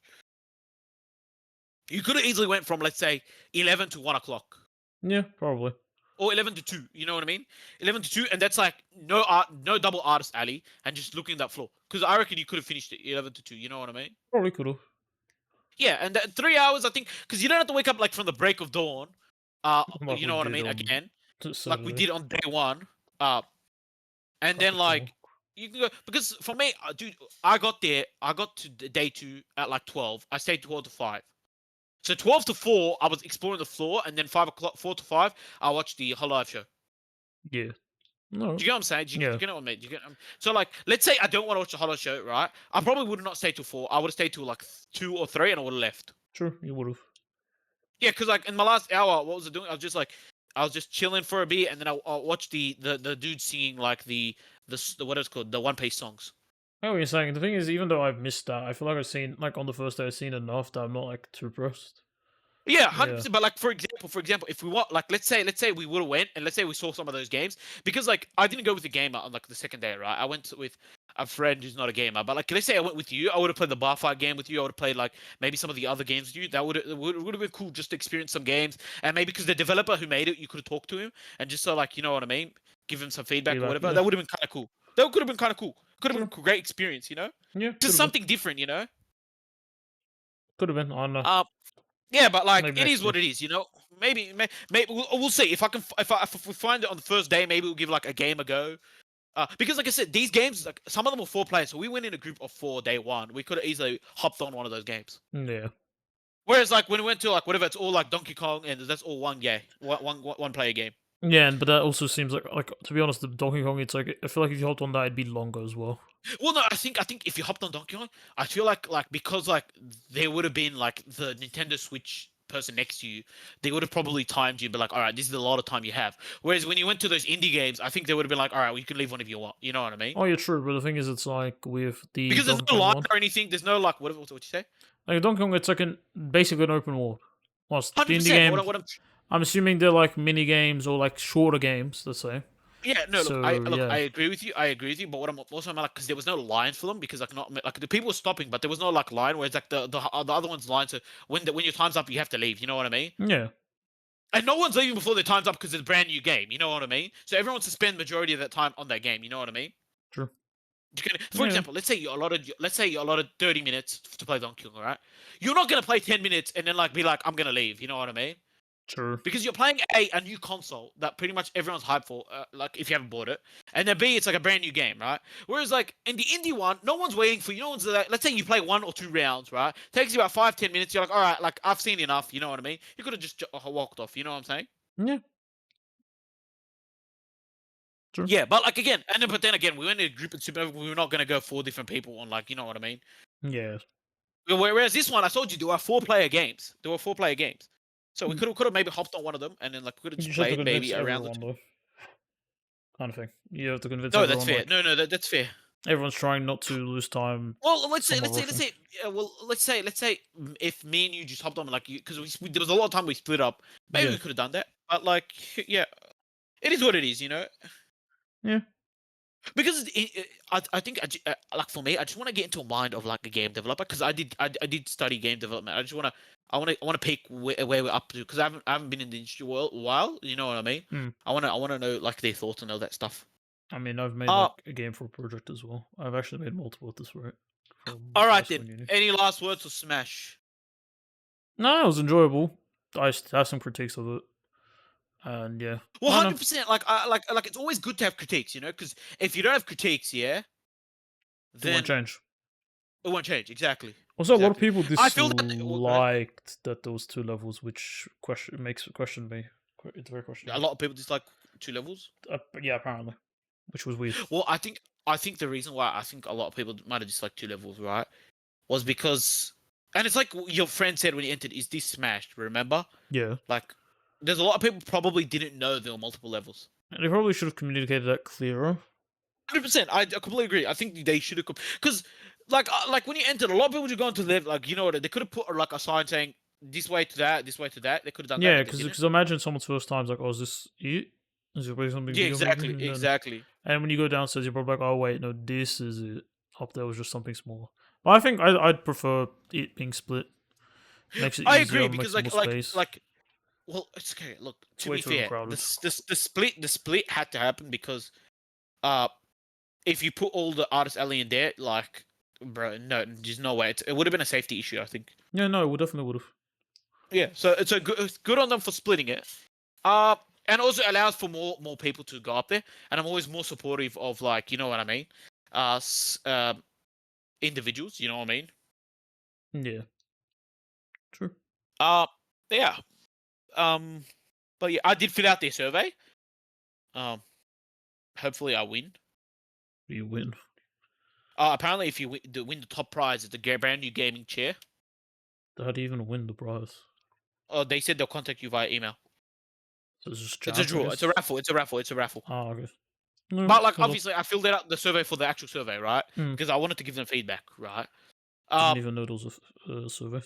You could have easily went from let's say 11 to 1 o'clock. yeah. Probably. Or 11 to 2, you know what I mean? 11 to 2, and that's like no double artist alley, and just looking at that floor. Because I reckon you could have finished it 11 to 2, you know what I mean? Probably could have. Yeah, and 3 hours, I think, because you don't have to wake up like from the break of dawn, Like you we know what I did mean? on Again, like we Saturday. did on day one, uh, and then Fucking hell. like you can go because for me, dude, I got to day 2 at like 12. I stayed 12 to 5. So 12 to 4, I was exploring the floor, and then 5 o'clock, 4 to 5, I watched the whole live show. Yeah. No. Do you get what I'm saying? Do you Yeah. get what I mean? Do you get, so like, let's say I don't want to watch the Hollow show, right? I probably would not stay till 4. I would have stayed till like 2 or 3, and I would have left. True. You would have. Yeah, because like in my last hour, what was I doing? I was just chilling for a bit, and then I watched the dude singing like the what is it called, the One Piece songs. I know what you're saying. The thing is, even though I've missed that, I feel like I've seen like on the first day I've seen enough that I'm not like too pressed. Yeah, hundred Yeah. percent. But like for example, if we want like let's say we would have went and let's say we saw some of those games because like I didn't go with a gamer on like the second day, right? I went with a friend who's not a gamer. But like let's say I went with you, I would have played the bar fight game with you. I would have played like maybe some of the other games with you. That would have been cool just to experience some games and maybe because the developer who made it, you could have talked to him and just so like you know what I mean, give him some feedback or Feedback. whatever. Yeah. That would have been kind of cool. That could have been kind of cool. Could have True. been a great experience, you know, Yeah. Could just have been. something different, you know. Could have been. I don't know. Um, Yeah, but like Maybe it next is year. what it is, you know. Maybe we'll see if I can if we find it on the first day. Maybe we'll give like a game a go. Because like I said, these games like some of them were 4 players, so we went in a group of 4 day one. We could have easily hopped on one of those games. Yeah. Whereas like when we went to like whatever, it's all like Donkey Kong and that's all one game, one player game. Yeah, but that also seems like to be honest, the Donkey Kong. It's like I feel like if you hopped on that, it'd be longer as well. Well, no, I think if you hopped on Donkey Kong, I feel like because like there would have been like the Nintendo Switch person next to you, they would have probably timed you, but like, all right, this is a lot of time you have. Whereas when you went to those indie games, I think they would have been like, all right, well, you can leave whenever you want. You know what I mean? Oh yeah, true. But the thing is, it's like with the Because there's Donkey no Kong line one. or anything. There's no like what you say? Like Donkey Kong, it's like basically an open world. What's the indie 100%. games? What I'm I'm assuming they're like mini games or like shorter games. Let's say. Yeah, no, So look, I yeah, agree with you. I agree with you. But what I'm also like, because there was no lines for them, because like not like the people were stopping, but there was no like line where it's like the other one's line. So when your time's up, you have to leave. You know what I mean? yeah, And no one's leaving before their time's up because it's a brand new game. You know what I mean? So everyone wants to spend majority of that time on that game. You know what I mean? true. For Yeah, example, let's say you allotted 30 minutes to play Donkey Kong, all right? You're not gonna play 10 minutes and then like be like, I'm gonna leave. You know what I mean? true. Because you're playing a new console that pretty much everyone's hyped for, like if you haven't bought it, and then B, it's like a brand new game, right? Whereas like in the indie one, no one's waiting for you. No one's like, let's say you play 1 or 2 rounds, right? Takes you about 5-10 minutes. You're like, all right, like I've seen enough. You know what I mean? You could have just walked off. You know what I'm saying? Yeah, true. Yeah, but like again, and then but then again, we went in a group of super. We were not gonna go 4 different people on like, you know what I mean? Yeah. Whereas this one, I told you there were 4 player games. There were 4 player games. So we Mm, could have maybe hopped on one of them and then like could have You just just have to played convince maybe a round or everyone two. though, kind of thing. You have to convince No, that's everyone. fair. Like No, that's fair. everyone's trying not to lose time Well, somewhat let's rushing. say, yeah, well, let's say if me and you just hopped on like you, because there was a lot of time we split up. Maybe Yeah, we could have done that, but like, yeah, it is what it is, you know. yeah, Because I think like for me, I just want to get into a mind of like a game developer because I did study game development. I just want to I want to pick where we're up to because I haven't been in the industry a while. You know what I mean? mm. I want to know like their thoughts and all that stuff. I mean, I've made Uh, like a game for a project as well. I've actually made multiple at this rate from all high right school then. and uni. Any last words for Smash? No, it was enjoyable. I have some critiques of it, and yeah, Well, I don't know. 100%. Like it's always good to have critiques, you know, because if you don't have critiques, yeah, It won't then change. it won't change. Exactly. Also, a lot of Exactly. people I feel that. Well, go ahead. disliked that there was 2 levels, which makes it question me. It's very A questionable. lot of people dislike 2 levels. Yeah, apparently, which was weird. Well, I think the reason why I think a lot of people might have disliked 2 levels, right, was because, and it's like your friend said when he entered, is this smashed? Remember, Yeah, like, there's a lot of people probably didn't know there were multiple levels. and they probably should have communicated that clearer. 100%. I completely agree. I think they should have, because, like when you entered, a lot of people would go into live, like you know what, they could have put like a sign saying this way to that, this way to that. They could have done that, Yeah, but they didn't. because imagine someone's first time's like, oh, is this it? Is it really something Yeah, bigger maybe? exactly, And then exactly. and when you go downstairs, you're probably like, oh wait, no, this is it. Up there was just something smaller. But I think I'd prefer it being split. Makes it I easier, agree because makes more space. well, it's okay. Look, It's to way be too fair, overcrowded. the split had to happen because uh if you put all the artist alley in there, like, bro, no, there's no way. It would have been a safety issue, I think. Yeah, no, we definitely would have. Yeah, so it's it's good on them for splitting it. Uh, and also allows for more people to go up there. And I'm always more supportive of like, you know what I mean? Individuals, you know what I mean? Yeah, true. Uh, yeah. Um, but yeah, I did fill out their survey. Um, hopefully I win. You win. Apparently, if you win the top prize, it's a brand new gaming chair. How do you even win the prize? Oh, they said they'll contact you via email. So it's just It's a chance, I draw. It's a guess. raffle. It's a raffle. It's a raffle. Ah, okay. No, But like, that's all. obviously, I filled out the survey for the actual survey, right? Hmm. Because I wanted to give them feedback, right? Didn't Um, even know there was a survey.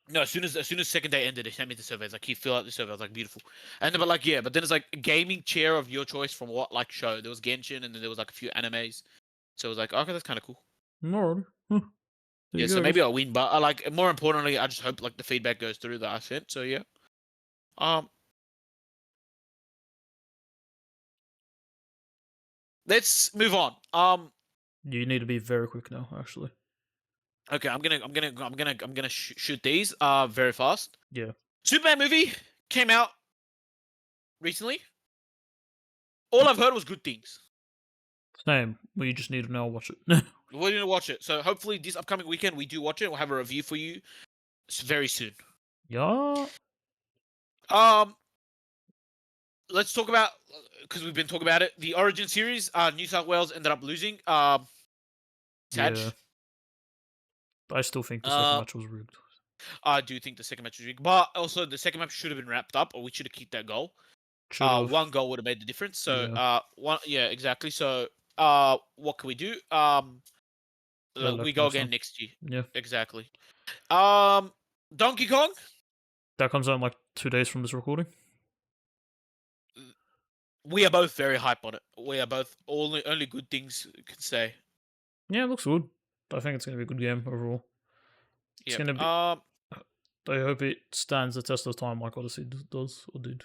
no, as soon as second day ended, they sent me the survey. It's like, you fill out the survey. I was like, beautiful. And then, but like, yeah, but then it's like a gaming chair of your choice from what like show. There was Genshin, and then there was like a few animes. So it was like, okay, that's kind of cool. Alrighty. Huh. There Yeah, you so go, I maybe guess. I'll win. But I like more importantly, I just hope like the feedback goes through that I sent. So yeah. Um, let's move on. You need to be very quick now, actually. Okay, I'm gonna shoot these very fast. Yeah. Superman movie came out recently. All I've heard was good things. Same. We just need to now watch it. We're gonna watch it. So hopefully this upcoming weekend we do watch it. We'll have a review for you very soon. Yeah. Um, let's talk about because we've been talking about it. The Origin series. New South Wales ended up losing. Sad. Yeah. I still think the second Um, match was rigged. I do think the second match was rigged, but also the second match should have been wrapped up, or we should have kicked that goal. Should have. One goal would have made the difference. So, Yeah. one, yeah, exactly. So, what can we do? Play We like go next again time. next year. Yeah. Exactly. Donkey Kong. That comes out in like 2 days from this recording. We are both very hype on it. We are both only good things you can say. Yeah, it looks good. I think it's gonna be a good game overall. It's Yep. gonna be. I hope it stands the test of time like Odyssey does or did.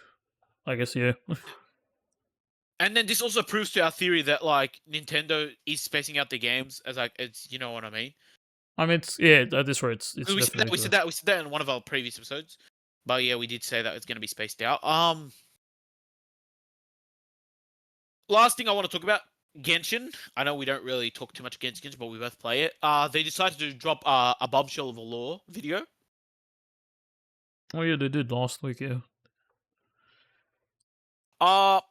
I guess yeah. And then this also proves to our theory that like Nintendo is spacing out the games as like it's you know what I mean. I mean, it's yeah. At this rate, it's 'Cause we said that definitely we said that we said that in one of our previous episodes. But yeah, we did say that it's going to be spaced out. Last thing I want to talk about Genshin. I know we don't really talk too much Genshin, but we both play it. They decided to drop a bombshell of a lore video. Oh yeah, they did last week. Yeah. Uh,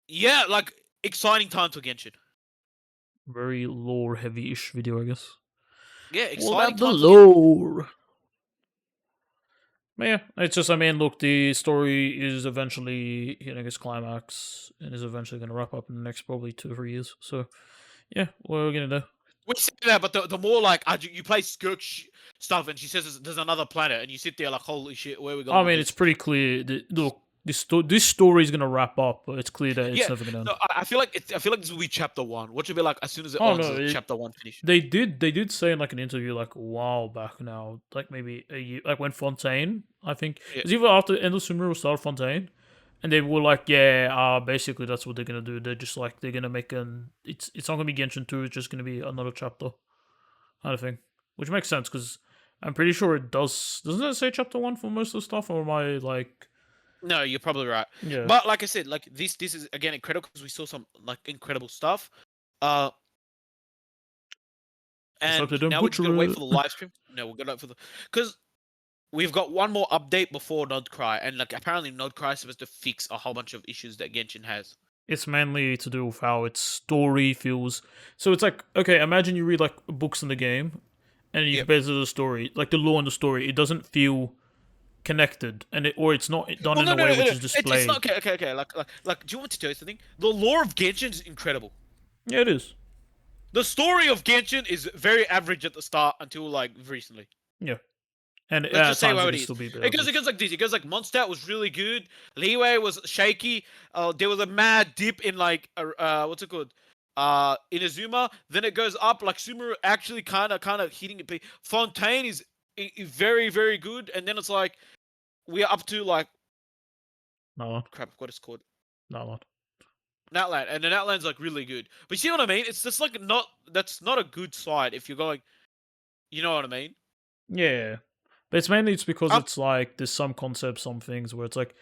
yeah, like exciting time for Genshin. Very lore heavy-ish video, I guess. Yeah, All exciting about the times for Genshin. lore. But yeah, it's just, I mean, look, the story is eventually hitting its climax and is eventually going to wrap up in the next probably 2 or 3 years. So, yeah, what are we going to do? We say that, but the more like you play Skirk stuff, and she says there's another planet, and you sit there like, holy shit, where are we going I with mean, it's this? pretty clear that, look, this story is going to wrap up, but it's clear that it's Yeah, never going to end. no, I feel like I feel like this will be chapter one. What should be like as soon as it Oh, ends, no, chapter one finish. they did say in like an interview like a while back now, like maybe a year, like when Fontaine, I think, Yeah. it was either after End of Sumeru or start of Fontaine. And they were like, yeah, basically that's what they're gonna do. They're just like they're gonna make it's not gonna be Genshin 2, it's just gonna be another chapter kind of thing. Which makes sense because I'm pretty sure it doesn't it say chapter 1 for most of the stuff, or am I like No, you're probably right. yeah. But like I said, like this is again incredible because we saw some like incredible stuff. Uh, Just hope they and don't now we just gotta wait butcher for it. the live stream. No, we're gonna wait for the because we've got one more update before Nodecry, and like apparently Nodecry is supposed to fix a whole bunch of issues that Genshin has. It's mainly to do with how its story feels. So it's like, okay, imagine you read like books in the game and you Yep. compare it to the story, like the lore in the story, it doesn't feel connected, and or it's not done Well, in no, a no, way no, no. which is It's not displayed. okay. Like, do you want me to tell you something? The lore of Genshin is incredible. Yeah, it is. The story of Genshin is very average at the start until like recently. Yeah. And Let's at just say times it how it can is. still be a bit It average. goes like this. It goes like Mondstadt was really good. Leeway was shaky. There was a mad dip in like what's it called? Inazuma. Then it goes up like Sumeru actually kind of hitting it. Fontaine is very very good, and then it's like we are up to like No, crap. What is it called? no. Outland, and then Outland's like really good. But you see what I mean? It's just like that's not a good side if you're going. You know what I mean? Yeah. But it's because Um, it's like there's some concepts, some things where it's like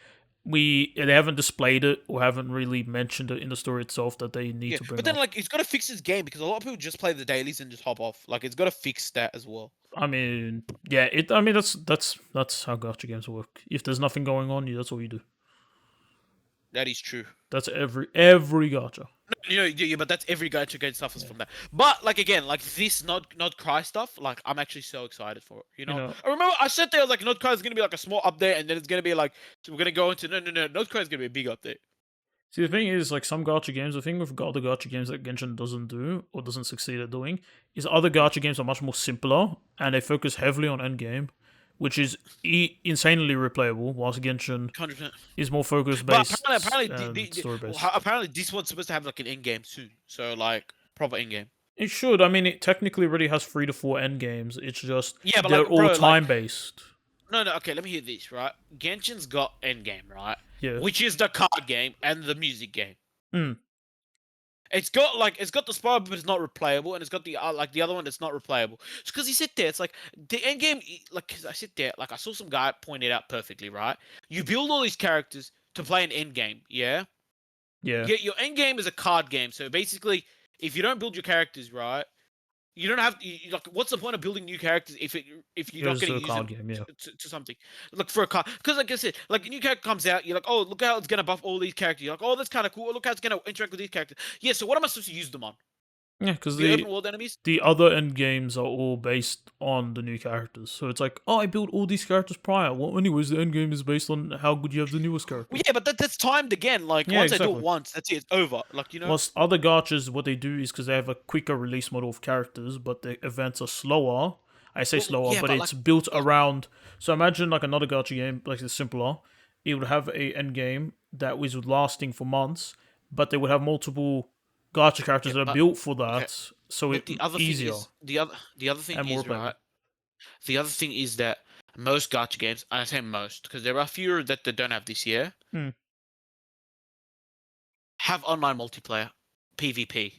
they haven't displayed it or haven't really mentioned it in the story itself that they need yeah, to but bring then up. like it's got to fix his game because a lot of people just play the dailies and just hop off. Like it's got to fix that as well. I mean, yeah, I mean that's how gacha games work. If there's nothing going on, that's all you do. That is true. That's every gacha. You know, yeah, but that's every gacha game suffers Yeah. from that. But like again, like this not cry stuff, like I'm actually so excited for it. You know, I remember I said there like not cry is gonna be like a small update, and then it's gonna be like so we're gonna go into no not cry is gonna be a big update. See, the thing is, like some gacha games, the thing with other gacha games that Genshin doesn't do or doesn't succeed at doing is other gacha games are much more simpler and they focus heavily on endgame, which is insanely replayable, whilst Genshin 100%. is more focus But based apparently, and story well, based. apparently this one's supposed to have like an end game soon. So like proper end game. It should. I mean, it technically already has 3 to 4 end games. It's just Yeah, but they're like all bro, like time based. no. Okay, let me hear this. Right, Genshin's got end game, right? Yeah. Which is the card game and the music game. Hmm. It's got the spy, but it's not replayable, and it's got the like the other one that's not replayable. It's because you sit there, it's like the end game. Like 'cause I sit there, like I saw some guy point it out perfectly. Right, you build all these characters to play an end game. Yeah, Yeah. your end game is a card game. So basically, if you don't build your characters right, you don't have like. What's the point of building new characters if you're not Here's going a to use card them game. Yeah. to something? Look for a card because, like I said, like a new character comes out, you're like, oh, look how it's going to buff all these characters. You're like, oh, that's kind of cool. Look how it's going to interact with these characters. Yeah. So what am I supposed to use them on? Yeah, because The open world enemies? the other end games are all based on the new characters. So it's like, oh, I built all these characters prior. Well, anyways, the end game is based on how good you have the newest character. Well, yeah, but that's timed again. Like Yeah, once I do exactly. it once, that's it. It's over. Like you know. Whilst other gachas, what they do is because they have a quicker release model of characters, but the events are slower. I say slower, yeah, but but it's built around. So imagine like another gacha game, like it's simpler. It would have a end game that was lasting for months, but they would have multiple gacha characters yeah, that are but built for okay. that, so it But the other thing easier is the other thing and more is replayable. right. The other thing is that most gacha games, I say most because there are fewer that they don't have this year, Hmm. have online multiplayer, PvP.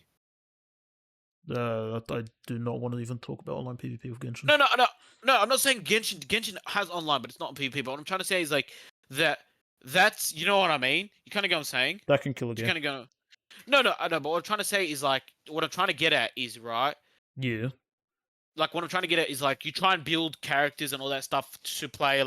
I do not want to even talk about online PvP with Genshin. No, no, no, no. I'm not saying Genshin has online, but it's not PvP. But what I'm trying to say is like that. That's you know what I mean. You kind of go. I'm saying. That can kill a You game. kind of go. No, no, I know. But what I'm trying to say is like what I'm trying to get at is right. Yeah. Like what I'm trying to get at is like you try and build characters and all that stuff to play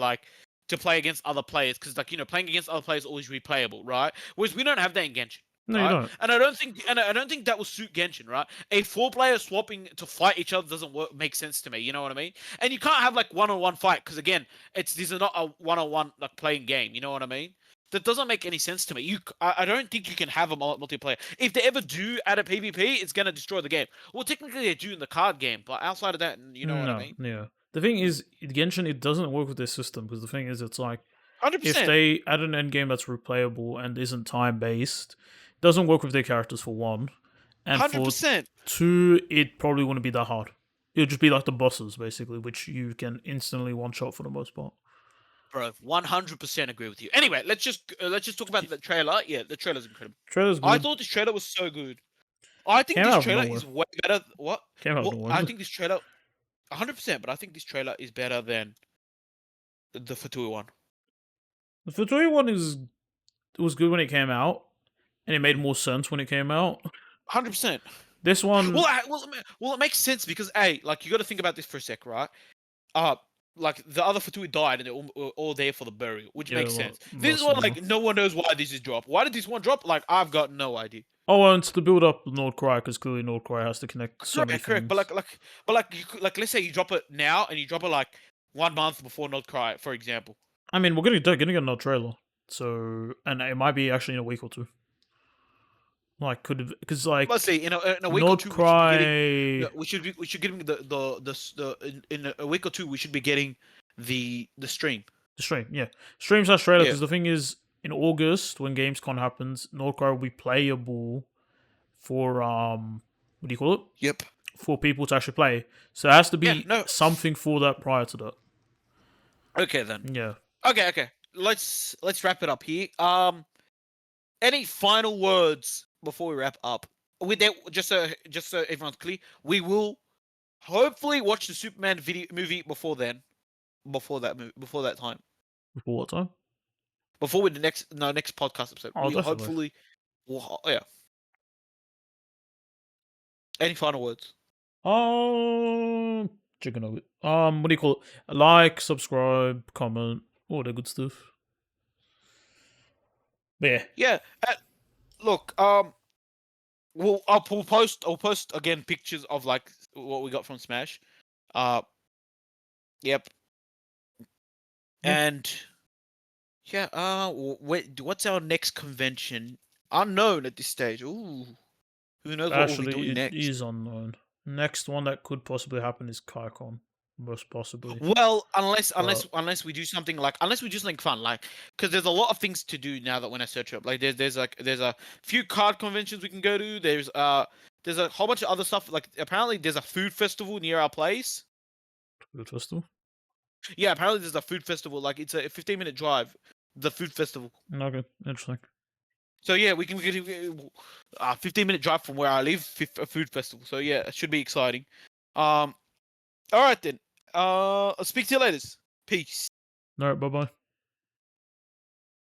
to play against other players because like playing against other players is always replayable, right? Whereas we don't have that in Genshin, No, you right? don't. And I don't think that will suit Genshin, right? A 4-player swapping to fight each other doesn't make sense to me. You know what I mean? And you can't have like one-on-one fight because again, this is not a one-on-one like playing game. You know what I mean? That doesn't make any sense to me. I don't think you can have a multiplayer. If they ever do add a PvP, it's gonna destroy the game. Well, technically they do in the card game, but outside of that, you know what I No, mean? yeah. The thing is, Genshin, it doesn't work with this system because the thing is, it's like Hundred if percent, they add an end game that's replayable and isn't time based, it doesn't work with their characters for one, and hundred for percent, two, it probably wouldn't be that hard. It would just be like the bosses, basically, which you can instantly one shot for the most part. bro. 100% agree with you. Anyway, let's just talk about the trailer. Yeah, the trailer's incredible. Trailer's I good. thought this trailer was so good. I think Came this out of trailer nowhere. is way better. What? Came out of What? I nowhere. think this trailer, 100%. But I think this trailer is better than the Fatui one. The Fatui one it was good when it came out, and it made Mm. more sense when it came out. 100%. This one, Well, it makes sense because hey, like you got to think about this for a sec, right? Uh like the other Fatui died and they're all there for the burial, which yeah, makes well, sense. This is most what of them. like no one knows why this is dropped. Why did this one drop? Like I've got no idea. Oh, and it's to build up Nordcry because clearly Nordcry has to connect so many Correct. But things. let's say you drop it now and you drop it like 1 month before Not Cry, for example. I mean, we're gonna get another trailer, so and it might be actually in a week or two. Like, could because Let's like see, in a week or two we should be getting. Nordcry We should getting in a week or two we should be getting the stream. the stream, yeah, streams has trailer Yeah. because the thing is in August when Gamescom happens, Nordcry will be playable for what do you call it? Yep. For people to actually play. So there has to Yeah. be No. something for that prior to that. Okay then. Yeah. Okay. Let's wrap it up here. Any final words before we wrap up? With that, just so everyone's clear, we will hopefully watch the Superman movie before then. Before that time. Before what time? Before we next podcast episode. Oh, We definitely. hopefully will. Yeah. Any final words? Chicken nugget. What do you call it? Like, subscribe, comment, all the good stuff. But yeah, Yeah. Look. We'll post again pictures of like what we got from Smash. Yep. Yeah. And yeah. What's our next convention? Unknown at this stage. Ooh. Who knows what we'll be actually, doing it next? is unknown. Next one that could possibly happen is KaiCon, most possibly. Well, unless we do something fun, like because there's a lot of things to do now that when I search up, like there's a few card conventions we can go to. There's a whole bunch of other stuff. Like apparently there's a food festival near our place. Food festival. Yeah, apparently there's a food festival. Like it's a 15-minute drive. The food festival. Okay, interesting. So yeah, we can get a 15-minute drive from where I live. A food festival. So yeah, it should be exciting. All right then. I'll speak to you later. Peace. All right, bye bye.